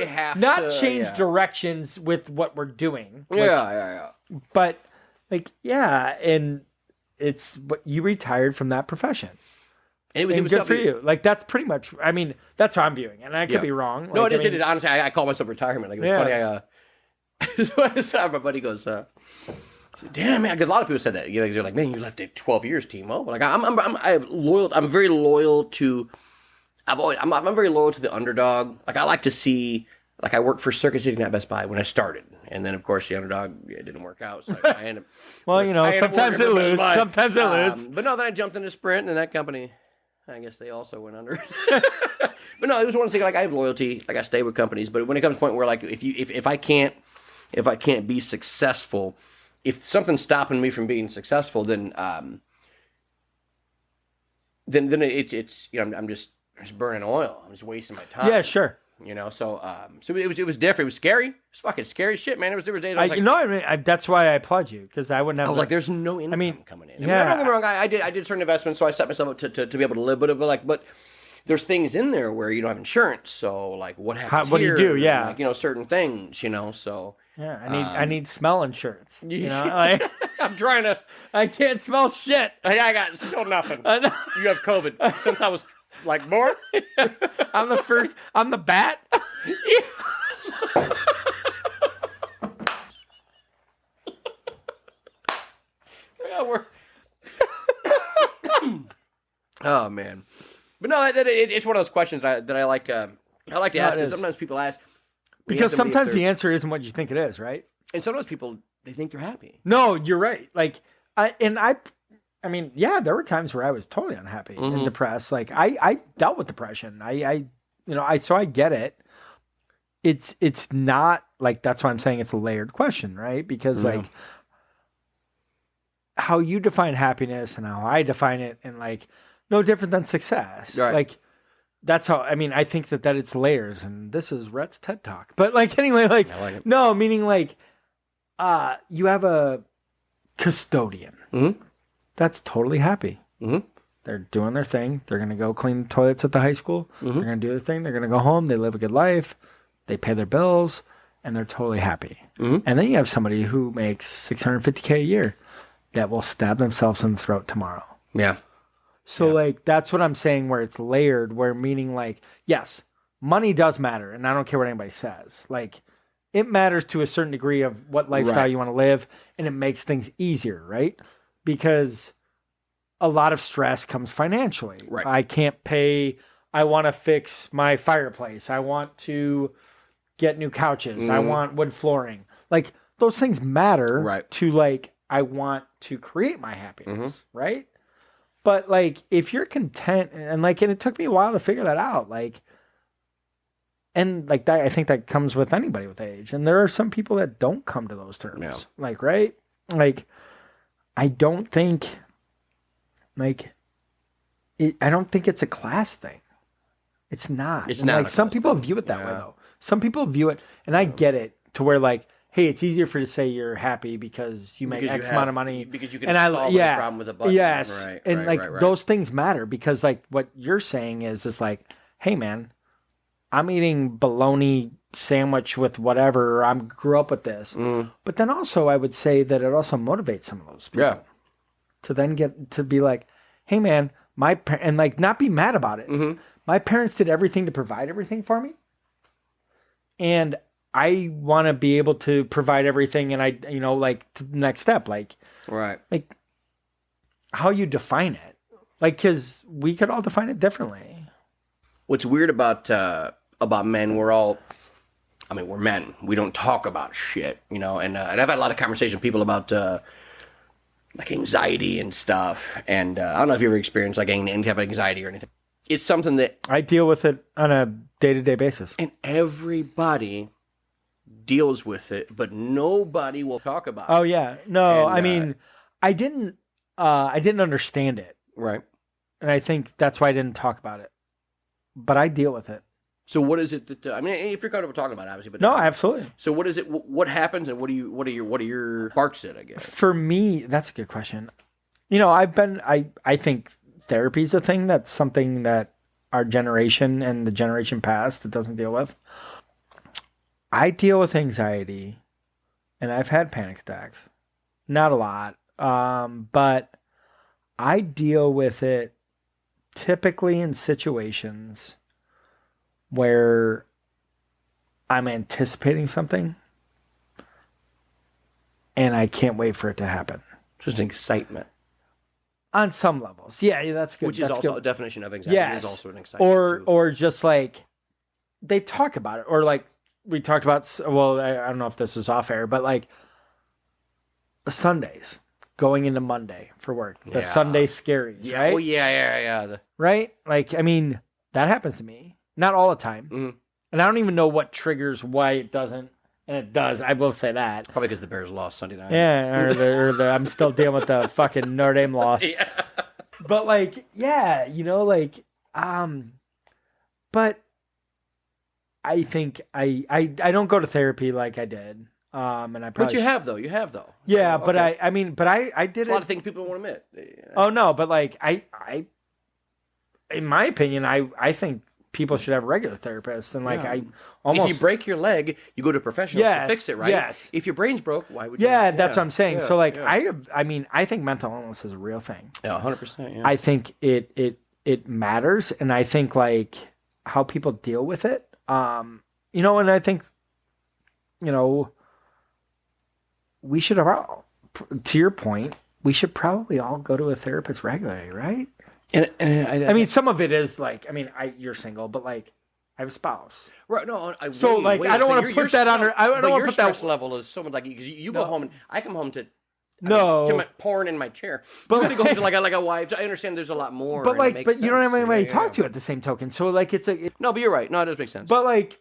change directions with what we're doing. Yeah. But like, and it's what you retired from that profession. And it was good for you. Like, that's pretty much. I mean, that's how I'm viewing it. And I could be wrong. Like, no, it is. It is. Honestly, I call myself retirement. Like, it was funny. My buddy goes, "Damn, man!" Because a lot of people said that. You know, they're like, "Man, you left it 12 years, Timo." Like, I'm very loyal to. I'm very loyal to the underdog. Like, I like to see. Like, I worked for Circuit City, not Best Buy, when I started, and then of course the underdog didn't work out. So I ended up. Well, you know, sometimes they lose. Sometimes they lose. But no, then I jumped into Sprint, and that company. I guess they also went under. But no, it was one thing. Like, I have loyalty. Like, I stay with companies. But when it comes to a point where, like, if I can't be successful, if something's stopping me from being successful, then it's you know, I'm just burning oil. I'm just wasting my time. Yeah, sure. You know, so it was different. It was scary. It was fucking scary shit, man. There was days I was like, you know, I mean, that's why I applaud you, because I wouldn't have. I was like, there's no income coming in. Yeah. Don't get me wrong. I did certain investments, so I set myself up to be able to live. But there's things in there where you don't have insurance. So like, what happens? What do you do? Yeah, like, you know, certain things. You know, so yeah, I need smell insurance. You know, like, I'm trying to. I can't smell shit. I got still nothing. You have COVID since I was like born. I'm the bat. Yeah, we're. Oh man, but no, it's one of those questions that I like. I like to ask, because sometimes people ask. Because sometimes the answer isn't what you think it is, right? And sometimes people, they think they're happy. No, you're right. Like, I mean, yeah, there were times where I was totally unhappy and depressed. Like, I dealt with depression. So I get it. It's not like, that's why I'm saying it's a layered question, right? Because like, how you define happiness and how I define it, and like, no different than success. Right. Like, that's how, I mean, I think that it's layers, and this is Rhett's TED Talk. But like, anyway, like, I like it. No, meaning like, you have a custodian that's totally happy. They're doing their thing. They're going to go clean the toilets at the high school. They're going to do their thing. They're going to go home. They live a good life. They pay their bills, and they're totally happy. And then you have somebody who makes $650K a year that will stab themselves in the throat tomorrow. Yeah. So like, that's what I'm saying, where it's layered, where meaning like, yes, money does matter. And I don't care what anybody says. Like, it matters to a certain degree of what lifestyle you want to live, and it makes things easier, right? Because a lot of stress comes financially. Right. I can't pay. I want to fix my fireplace. I want to get new couches. I want wood flooring. Like, those things matter to like, I want to create my happiness, right? But like, if you're content, and like, and it took me a while to figure that out, like, and like that, I think that comes with anybody with age. And there are some people that don't come to those terms. Like, right? Like, I don't think, like, I don't think it's a class thing. It's not. It's not. Like, some people view it that way, though. Some people view it, and I get it, to where like, hey, it's easier for you to say you're happy because you make X amount of money. Because you can solve any problem with a button. Yes. Those things matter, because like, what you're saying is like, hey man, I'm eating bologna sandwich with whatever. I grew up with this. But then also, I would say that it also motivates some of those people to then get to be like, hey man, and like, not be mad about it. My parents did everything to provide everything for me, and I want to be able to provide everything. And I, you know, like, to the next step, like, like how you define it, like, because we could all define it differently. What's weird about men, we're men. We don't talk about shit, you know. And I've had a lot of conversations with people about like anxiety and stuff. And I don't know if you ever experienced like any type of anxiety or anything. it's something that I deal with it on a day-to-day basis. and everybody deals with it, but nobody will talk about Oh it. yeah, no, And, I mean, I didn't understand it, Right. and I think that's why I didn't talk about it. But I deal with it. So what is it that I mean? If you're comfortable talking about it, obviously, but No, absolutely. So what is it? What happens, and what are your sparks it? I guess. For me, that's a good question. I think therapy is a thing that's something that our generation and the generation past that doesn't deal with. I deal with anxiety, and I've had panic attacks. Not a lot, but I deal with it typically in situations where I'm anticipating something and I can't wait for it to happen. Just excitement. On some levels. Yeah, that's good. Which is that's also good. a definition of anxiety. Yes. Is also an excitement. Or just like they talk about it. Or like we talked about, well, I don't know if this is off air, but like Sundays going into Monday for work. The Sunday scaries, right? Oh, yeah. Right? Like, I mean, that happens to me. Not all the time. Mm-hmm. And I don't even know what triggers why it doesn't. And it does. I will say that. Probably because the Bears lost Sunday night. Yeah, or the I'm still dealing with the fucking Notre Dame loss. Yeah. But like, yeah, but I think I don't go to therapy like I did. And I probably But you have though. Yeah, Okay. but I did There's it. a lot of things people don't want to admit. Oh no, but like I in my opinion, I think people should have regular therapists, and like Yeah. I almost If you break your leg, you go to a professional to fix it, right? Yes. If your brain's broke, why would you? Yeah, that's what I'm saying. Yeah, So like yeah. I think mental illness is a real thing. Yeah, 100%. Yeah. I think it matters, and I think like how people deal with it. And I think we should all, to your point, we should probably all go to a therapist regularly, right? And I mean, some of it is like, you're single, but like, I have a spouse. right? No, I don't want to put that on her. I don't want to put stress that level is so much like because you go home and I come home to No. to my porn in my chair. But But you go to like a wife. I understand there's a lot more. But and it like, makes but you don't have sense. anybody Yeah, to talk yeah. to at the same token. So like, it's a. No, but you're right. No, it does make sense. But like,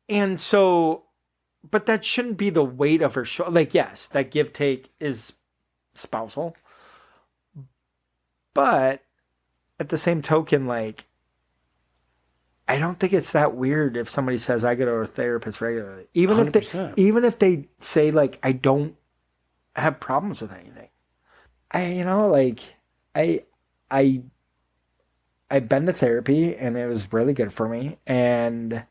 and so, but that shouldn't be the weight of her show. Like, yes, that give take is spousal, but at the same token, like, I don't think it's that weird if somebody says I go to a therapist regularly, even 100%. if they say like I don't have problems with anything. I've been to therapy and it was really good for me, and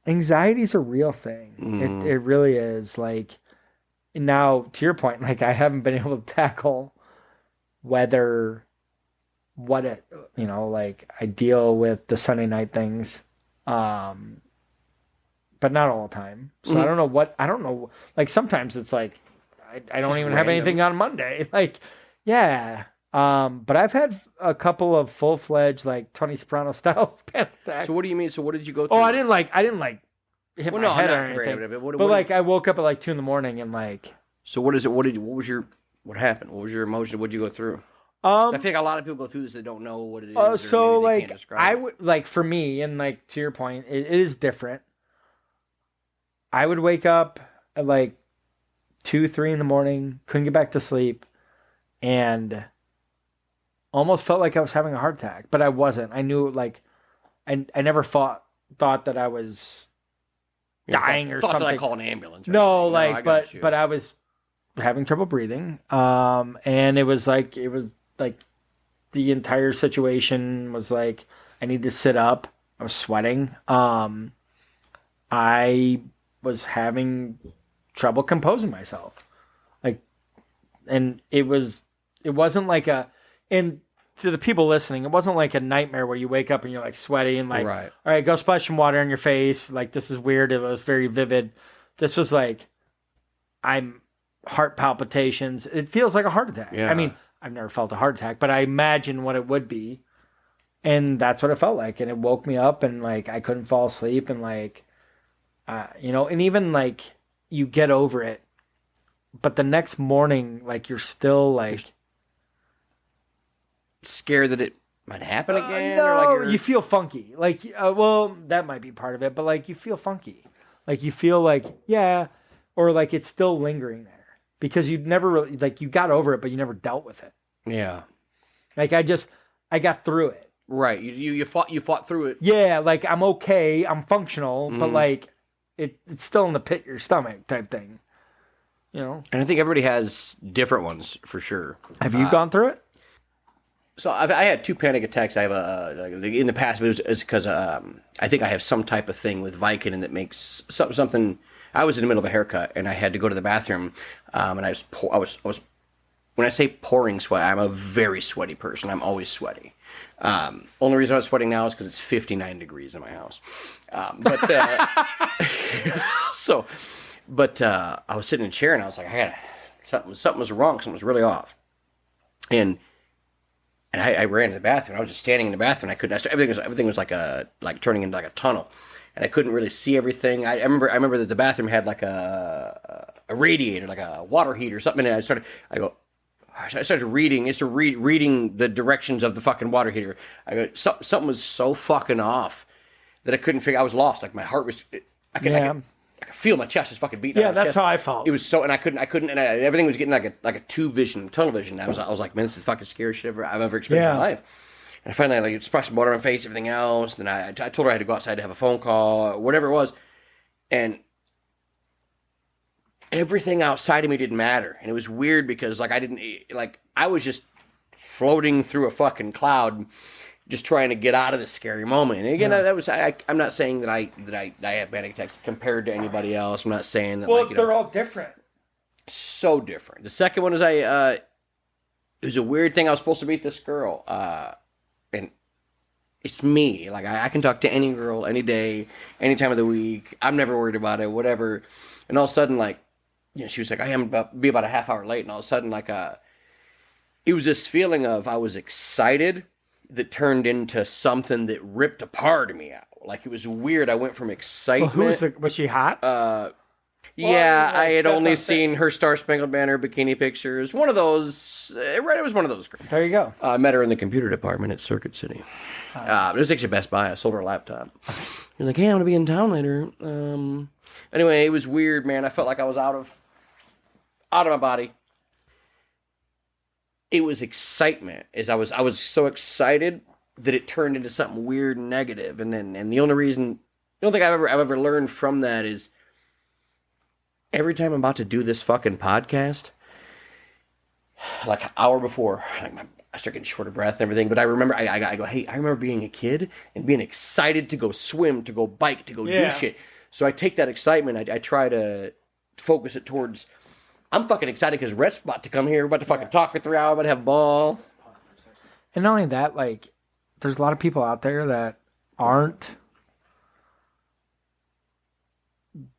anxiety is a real thing. It really is. Like, now to your point, like I haven't been able to tackle like I deal with the Sunday night things, but not all the time. So I don't know. Like sometimes it's like, I don't Just even have random. anything on Monday. Like, yeah. But I've had a couple of full-fledged, like Tony Soprano style panic attacks. So what do you mean? So what did you go through? Oh, I didn't hit Well, my no, head I'm or not comparing anything. it, but But like, I woke up at like 2 a.m. and like. So what is it? What happened? What was your emotion? What did you go through? I feel like a lot of people go through this that don't know what it is. Or So maybe they can't like describe I it. would like for me, and like to your point, it is different. I would wake up at like 2, 3 a.m, couldn't get back to sleep, and almost felt like I was having a heart attack, but I wasn't. I knew like I never thought that I was dying or thought something. that I call an ambulance. Or No, something. like I got you. but I was having trouble breathing. And it was like the entire situation was like I need to sit up. I was sweating. I was having trouble composing myself. Like, and it wasn't like and to the people listening, it wasn't like a nightmare where you wake up and you're like sweaty and like, Right. all right, go splash some water on your face. Like, this is weird. It was very vivid. This was like, I'm heart palpitations. It feels like a heart attack. Yeah. I mean, I've never felt a heart attack, but I imagine what it would be. And that's what it felt like. And it woke me up and like, I couldn't fall asleep and like, and even like you get over it, but the next morning, like you're still like scared that it might happen again? No, or like you feel funky. Like, well, that might be part of it, but like you feel funky. Like you feel like, yeah, or like it's still lingering there because you never really, like you got over it, but you never dealt with it. Yeah. Like I got through it. Right. You fought through it. Yeah, like I'm okay, I'm functional, but like it's still in the pit of your stomach type thing. You know? And I think everybody has different ones for sure. Have you gone through it? So I had 2 panic attacks. I have in the past, but it was because I think I have some type of thing with Vicodin that makes something. I was in the middle of a haircut and I had to go to the bathroom, and I was when I say pouring sweat, I'm a very sweaty person. I'm always sweaty. Only reason I'm sweating now is because it's 59 degrees in my house. But I was sitting in a chair and I was like, something was wrong. Something was really off, and I ran to the bathroom. I was just standing in the bathroom. Everything was like turning into like a tunnel, and I couldn't really see everything. I remember that the bathroom had like a radiator, like a water heater or something. And I started reading. I started reading the directions of the fucking water heater. I go, something was so fucking off that I couldn't figure. I was lost. Like my heart was. I could feel my chest just fucking beating. Yeah, that's how I felt. It was so, and I couldn't, and everything was getting like a tunnel vision. I was like, man, this is the fucking scariest shit I've ever experienced in my life. And finally, like, splashed some water on my face, everything else. Then I told her I had to go outside to have a phone call, or whatever it was, and everything outside of me didn't matter. And it was weird because I was just floating through a fucking cloud, just trying to get out of this scary moment. And again, I'm not saying that I have panic attacks compared to anybody else. I'm not saying that. Well, they're all different. So different. The second one is it was a weird thing. I was supposed to meet this girl, and it's me. Like I can talk to any girl, any day, any time of the week. I'm never worried about it, whatever. And all of a sudden, like, she was like, I am be about a half hour late. And all of a sudden, like, it was this feeling of I was excited that turned into something that ripped a part of me out. Like, it was weird. I went from excitement. Well, was she hot? Yeah, I had only seen her Star Spangled Banner bikini pictures. One of those. Right, it was one of those. There you go. I met her in the computer department at Circuit City. It was actually Best Buy. I sold her a laptop. She was like, hey, I'm going to be in town later. Anyway, it was weird, man. I felt like I was out of my body. It was excitement. I was so excited that it turned into something weird and negative. And the only thing I've ever learned from that is every time I'm about to do this fucking podcast, like an hour before, like I start getting short of breath and everything. But I remember, I go, hey, I remember being a kid and being excited to go swim, to go bike, to go do shit. So I take that excitement, I try to focus it towards, I'm fucking excited because Rhett's about to come here. We're about to fucking talk for 3 hours, about to have a ball. And not only that, like, there's a lot of people out there that aren't.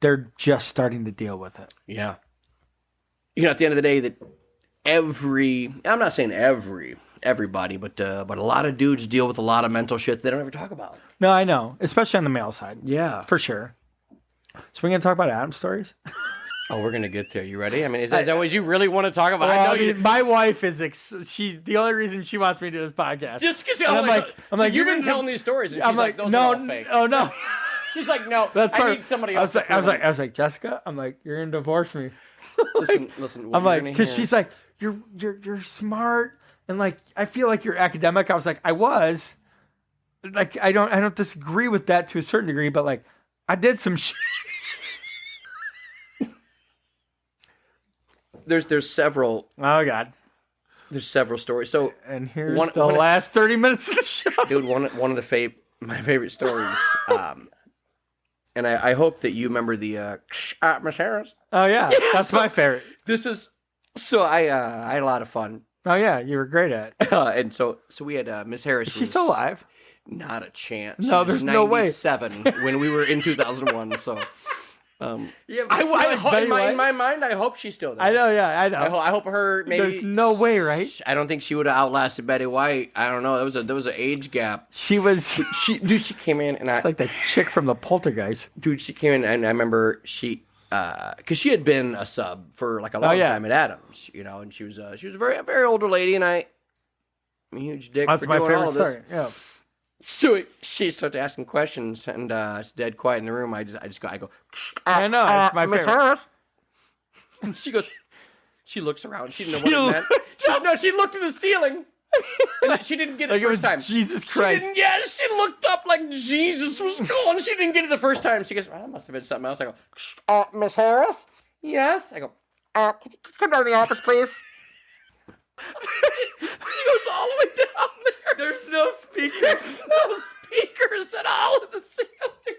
They're just starting to deal with it. Yeah. At the end of the day, that I'm not saying everybody, but a lot of dudes deal with a lot of mental shit they don't ever talk about. No, I know. Especially on the male side. Yeah. For sure. So we're going to talk about Adam stories? Oh, we're going to get there. You ready? I mean, is that what you really want to talk about? Well, I mean, my wife is, she's the only reason she wants me to do this podcast. Just because I'm like, you've been telling these stories, and she's like, those are all fake. Oh, no. She's like, no, I need somebody else. I was like, Jessica, I'm like, you're going to divorce me. Listen. I'm like, because she's like, you're smart, and like, I feel like you're academic. I was like, I was. Like, I don't disagree with that to a certain degree, but like, I did some shit. There's several. Oh God. There's several stories. So and here's the last 30 minutes of the show. Dude, one of my favorite stories. And I hope that you remember the Miss Harris. Oh yeah, that's my favorite. This is so I had a lot of fun. Oh yeah, you were great at it. And so we had Miss Harris. Is she still alive? Not a chance. No, there's no way. 97 when we were in 2001. So. Yeah, I hope, in my mind, I hope she's still there. I know, yeah, I know. I hope her maybe. There's no way, right? I don't think she would have outlasted Betty White. I don't know. There was an age gap. She was. She came in and it's like the chick from the Poltergeist. Dude, she came in and I remember because she had been a sub for like a long time at Adams, and she was a very very older lady, and huge dick That's for my doing all favorite of this. story. Yeah. So she starts asking questions, and it's dead quiet in the room. I go. I know, it's my Miss favorite. Harris? And she goes. She looks around. She didn't know what it meant. She looked at the ceiling. And she didn't get it Like the first time. Jesus Christ. She looked up like Jesus was going. She didn't get it the first time. She goes, well, that must have been something else. I go, Miss Harris? Yes? I go, could you come down to the office, please? She goes all the way down there. There's no speakers. There's no speakers at all in the ceiling.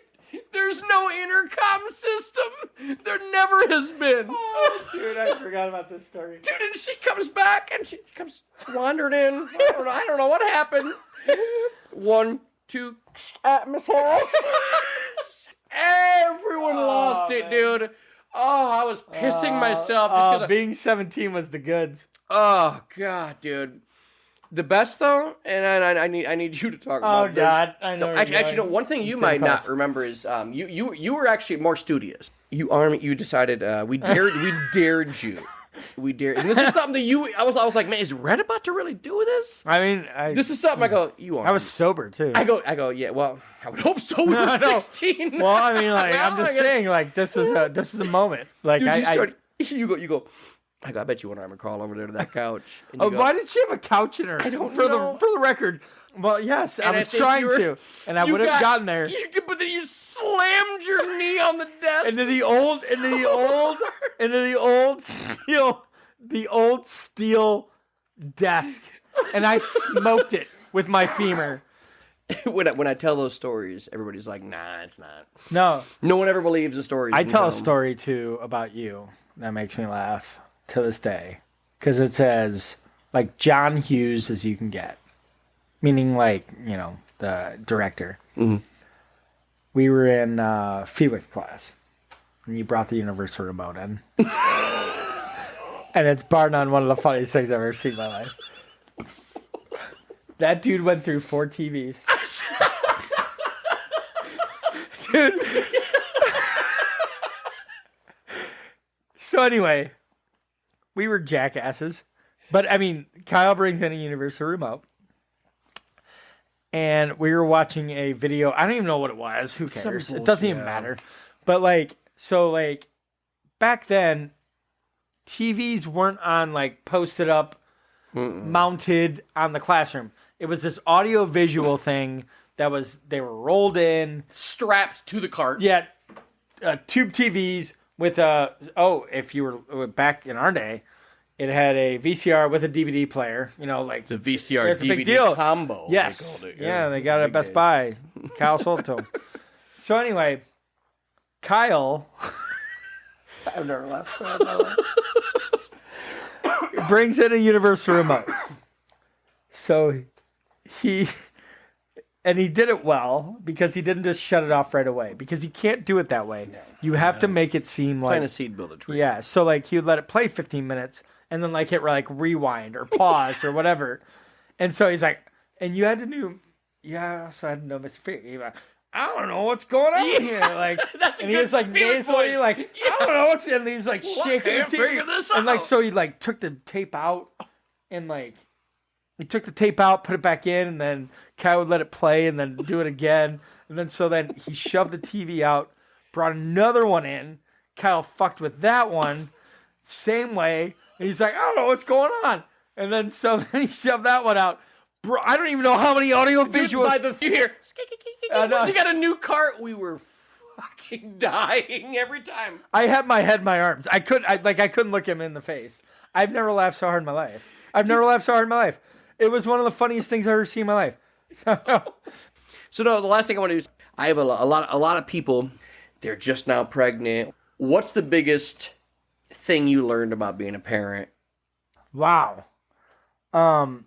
There's no intercom system. There never has been. Oh, dude, I forgot about this story. Dude, and she comes back and she comes wandering in. I don't know what happened. 1, 2, Miss Harris. Everyone lost it, man. dude. Oh, I was pissing myself just because. Being 17 was the goods. Oh God, dude. The best though, and I need you to talk about. Oh God, I know. Actually, no. One thing you might not remember is you were actually more studious. You decided we dared you. We dared. And this is something that I was like, man, is Rhett about to really do this? I mean, this is something I go. You are. I was sober too. I go. Yeah. Well, I would hope so. We were 16. Well, I mean, like I'm just saying, like this is a moment. Like dude, you go. I bet you one arm crawl over there to that couch. And why did she have a couch in her? I don't for know. For the record. Well, yes, And I was trying to, and I would have gotten there. But then you slammed your knee on the desk. into the old steel desk, and I smoked it with my femur. When I tell those stories, everybody's like, "Nah, it's not." No one ever believes the stories. I tell a story too about you that makes me laugh to this day, because it says like John Hughes as you can get, meaning like the director. Mm-hmm. We were in Fewick class, and you brought the universal remote in, and it's bar none one of the funniest things I've ever seen in my life. That dude went through 4 TVs. Dude. So anyway, we were jackasses. But I mean, Kyle brings in a universal remote. And we were watching a video. I don't even know what it was. Who cares? It doesn't even matter. But back then, TVs weren't on posted up, mounted on the classroom. It was this audio visual thing they were rolled in, strapped to the cart. Yeah, tube TVs with if you were back in our day, it had a VCR with a DVD player. The VCR it's a big DVD deal. combo. Yes, they called it. Yeah, they got it at Best Buy. Kyle sold it to him. So anyway, Kyle, I've never laughed so hard in my life. brings in a universal remote. So he did it well because he didn't just shut it off right away, because you can't do it that way. No, you have to make it seem like plant a seed, build a tree. Yeah, so he would let it play 15 minutes and then hit rewind or pause or whatever. And so he's like, and you had to do, yeah, so I had to know Mr. Figure. I don't know what's going on here. That's and he was nasally, I don't know what's in. He's shaking the figure this out. And so he took the tape out and he took the tape out, put it back in, and then Kyle would let it play and then do it again. And then he shoved the TV out, brought another one in. Kyle fucked with that one, same way. And he's like, I don't know what's going on. And then he shoved that one out. Bro, I don't even know how many audio visuals. You hear, once he got a new cart, we were fucking dying every time. I had my head in my arms. I couldn't look him in the face. I've never laughed so hard in my life. It was one of the funniest things I've ever seen in my life. So the last thing I want to do is, I have a lot of people, they're just now pregnant. What's the biggest thing you learned about being a parent? Wow. The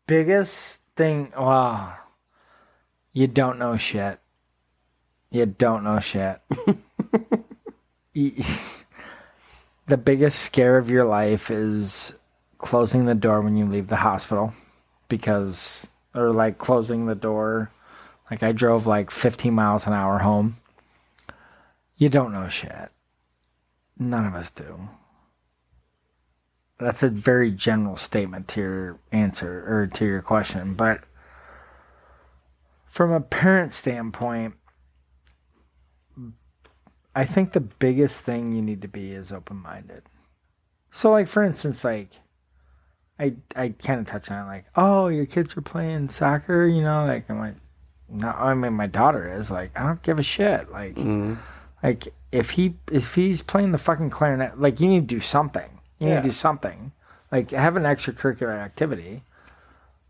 biggest thing, wow. You don't know shit. The biggest scare of your life is closing the door when you leave the hospital, or closing the door. I drove 15 miles an hour home. You don't know shit. None of us do. that's a very general statement to your answer or to your question. But from a parent standpoint, I think the biggest thing you need to be is open-minded. So, like, for instance, like, I kind of touch on it, like, oh, your kids are playing soccer, you know? Like, I'm like, no, I mean, my daughter is. Like, I don't give a shit. Like, like if he's playing the fucking clarinet, like, you need to do something. You need to do something. Like, have an extracurricular activity.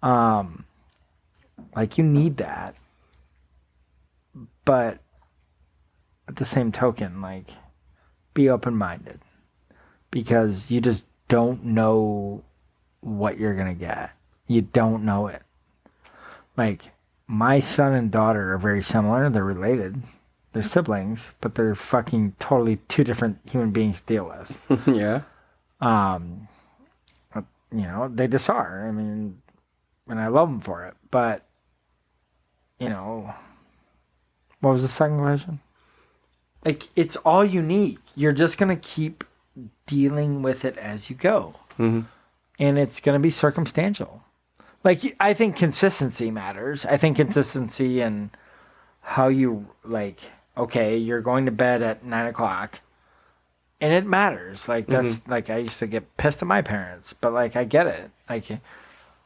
Like, you need that. But at the same token, like, be open-minded. Because you just don't know what you're going to get. You don't know it. Like, my son and daughter are very similar. They're related. They're siblings, but they're fucking totally two different human beings to deal with. Yeah. You know, they just are. I mean, and I love them for it. But, you know, what was the second question? Like, it's all unique. You're just going to keep dealing with it as you go. Mm-hmm. And it's going to be circumstantial. Like, I think consistency matters. I think consistency in how you, like, okay, you're going to bed at 9 o'clock. And it matters. Like, that's, like, I used to get pissed at my parents. But, like, I get it. Like,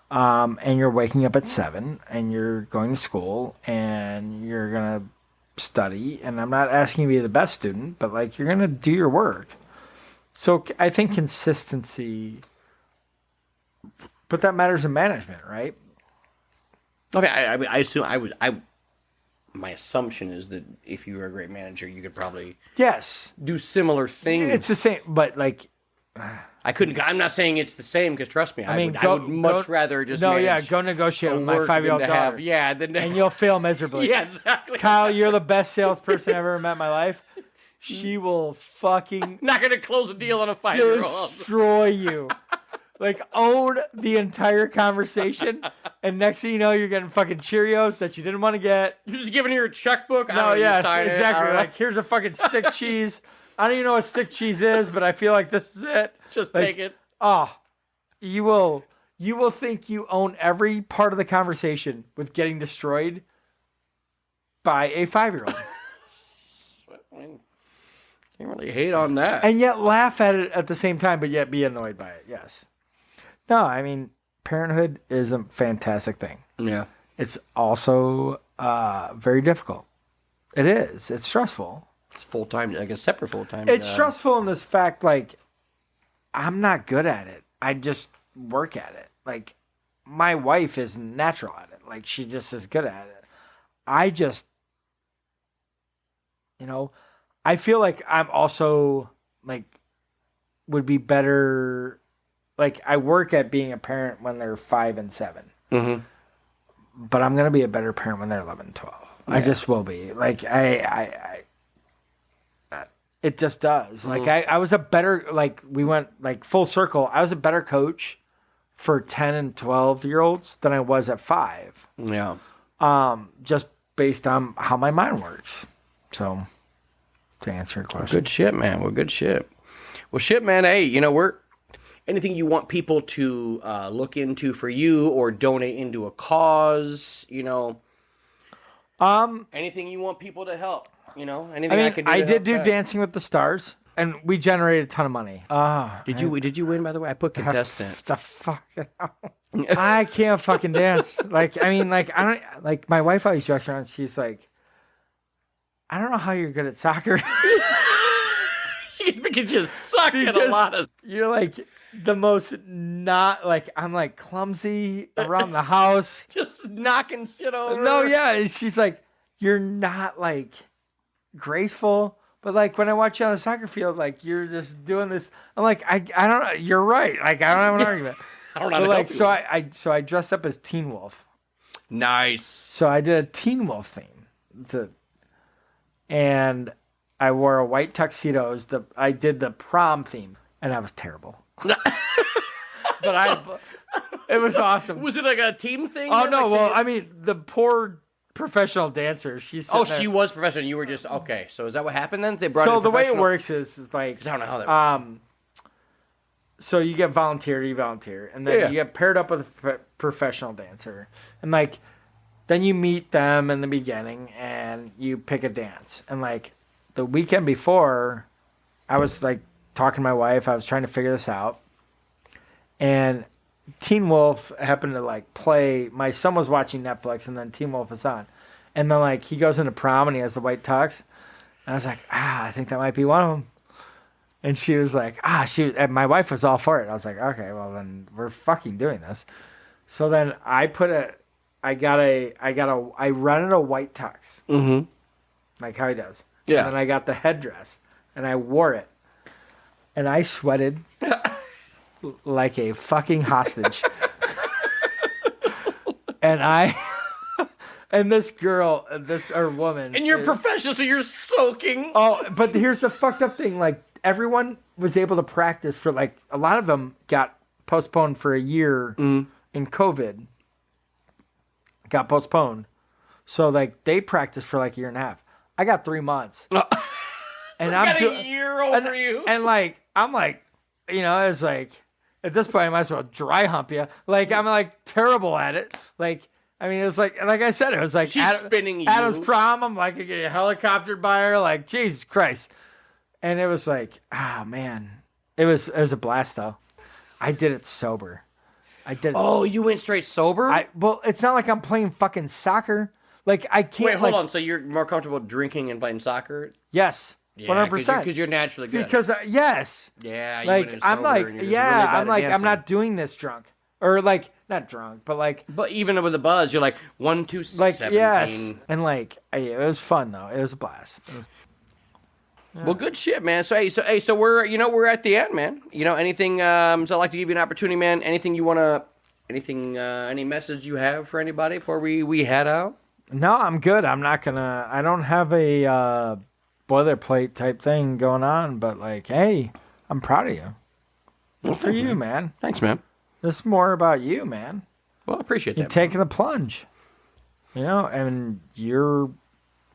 and you're waking up at 7. And you're going to school. And you're going to study. And I'm not asking you to be the best student. But, like, you're going to do your work. So, I think consistency... But that matters in management, right? Okay, I assume my assumption is that if you were a great manager, you could probably do similar things. It's the same, but like I couldn't. I'm not saying it's the same because trust me, I would much rather just go negotiate with my 5-year-old daughter. And you'll fail miserably. Yeah, exactly. Kyle, you're the best salesperson I've ever met in my life. She will fucking not gonna close a deal on a 5-year-old. Destroy you. Like, own the entire conversation, and next thing you know, you're getting fucking Cheerios that you didn't want to get. You're just giving her a checkbook. No, yes, exactly. Right. Like, here's a fucking stick cheese. I don't even know what stick cheese is, but I feel like this is it. Just like, take it. Oh, you will think you own every part of the conversation with getting destroyed by a 5-year-old. Can't really hate on that. And yet laugh at it at the same time, but yet be annoyed by it. Yes. No, I mean, parenthood is a fantastic thing. Yeah. It's also very difficult. It is. It's stressful. It's full-time, like a separate full-time. It's stressful in this fact, like, I'm not good at it. I just work at it. Like, my wife is natural at it. Like, she just is good at it. I just, you know, I feel like I'm also, like, would be better... Like, I work at being a parent when they're 5 and 7. Mm-hmm. But I'm going to be a better parent when they're 11 and 12. Yeah. I just will be. Like, I it just does. Mm-hmm. Like, I was a better, like, we went, like, full circle. I was a better coach for 10 and 12-year-olds than I was at 5. Yeah. Just based on how my mind works. So, to answer your question. Good shit, man. Well, good shit. Well, shit, man. Hey, you know, anything you want people to look into for you or donate into a cause, you know? Anything you want people to help, you know? Anything I can do. I did do Dancing with the Stars, and we generated a ton of money. Did you win, by the way? I put contestant. The fuck. I can't fucking dance. Like, I mean, like, I don't, like, my wife always jokes around. She's like, I don't know how you're good at soccer. You can just suck at a lot of. You're like the most not like I'm like clumsy around the house, just knocking shit over. No, yeah, she's like you're not like graceful, but like when I watch you on the soccer field, like you're just doing this. I'm like I don't know. You're right. Like I don't have an argument. I don't know. But like so I dressed up as Teen Wolf. Nice. So I did a Teen Wolf theme, and I wore a white tuxedo. I did the prom theme, and I was terrible. But it was awesome. Was it like a team thing? Oh no! Well, I mean, the poor professional dancer. She was professional. You were just okay. So is that what happened then? They brought. So the way it works is like I don't know how that. so you get volunteer, and then you get paired up with a professional dancer, and like then you meet them in the beginning and you pick a dance. And like the weekend before, I was like talking to my wife, I was trying to figure this out, and Teen Wolf happened to like play. My son was watching Netflix, and then Teen Wolf was on, and then like he goes into prom and he has the white tux, and I was like, I think that might be one of them. And she was like, and my wife was all for it. I was like, okay, well then we're fucking doing this. So then I rented a white tux, like how he does. Yeah. And then I got the headdress, and I wore it, and I sweated like a fucking hostage. And this girl, woman, And you're professional, so you're soaking. Oh, but here's the fucked up thing. Like, everyone was able to practice for, like, a lot of them got postponed for a year in COVID. Got postponed. So, like, they practiced for, like, a year and a half. I got 3 months. And I'm got a year over you. And, like, I'm like, you know, it's like, at this point, I might as well dry hump you. Like, I'm, like, terrible at it. Like, I mean, it was like I said, it was like she's spinning you. Adam's prom. I'm like, I get helicoptered by her. Like, Jesus Christ. And it was like, man, it was a blast though. I did it sober. Oh, you went straight sober? Well, it's not like I'm playing fucking soccer. Like, I can't. Wait, hold on. So you're more comfortable drinking and playing soccer? Yes, 100%. Because you're naturally good. Because yes. Yeah. Like I'm like, yeah, I'm like, I'm not doing this drunk. Or like, not drunk, but like. But even with the buzz, you're like 1, 2, like 17. Yes, and like it was fun though. It was a blast. Yeah. Well, good shit, man. So we're at the end, man. You know, anything? So I'd like to give you an opportunity, man. Anything you wanna? Anything? Any message you have for anybody before we head out? No, I'm good. I'm not gonna. I don't have a boilerplate type thing going on, but like, hey, I'm proud of you. Good for you, man. Thanks, man. This is more about you, man. Well, I appreciate that. You're taking the plunge. You know, and you're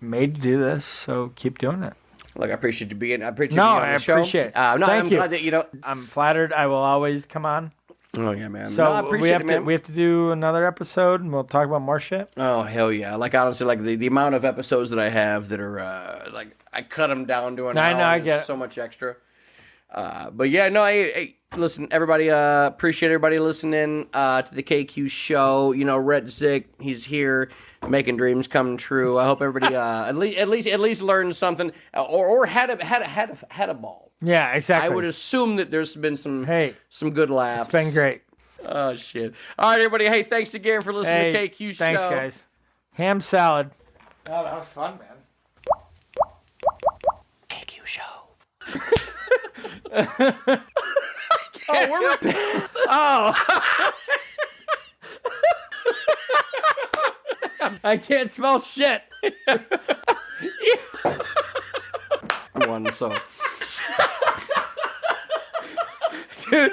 made to do this, so keep doing it. Look, I appreciate you being. I appreciate you being on the show. Appreciate it. No, Thank I'm you. glad that, you know. I'm flattered. I will always come on. Oh yeah, man. So no, I appreciate it, man. We have to do another episode, and we'll talk about more shit. Oh hell yeah! Like honestly, like the amount of episodes that I have that are like I cut them down to an hour. I get so much extra. But yeah, no. Hey, listen, everybody. Appreciate everybody listening to the KQ show. You know, Rhett Zych, he's here making dreams come true. I hope everybody at least learned something or had a ball. Yeah, exactly. I would assume that there's been some good laughs. It's been great. Oh shit! All right, everybody. Hey, thanks again for listening to KQ show. Thanks, guys. Ham salad. Oh, that was fun, man. KQ show. Oh, we're I can't smell shit. One so. Dude.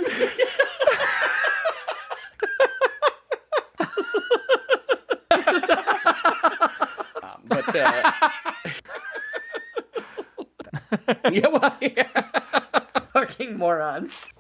But yeah, well, yeah. Fucking morons.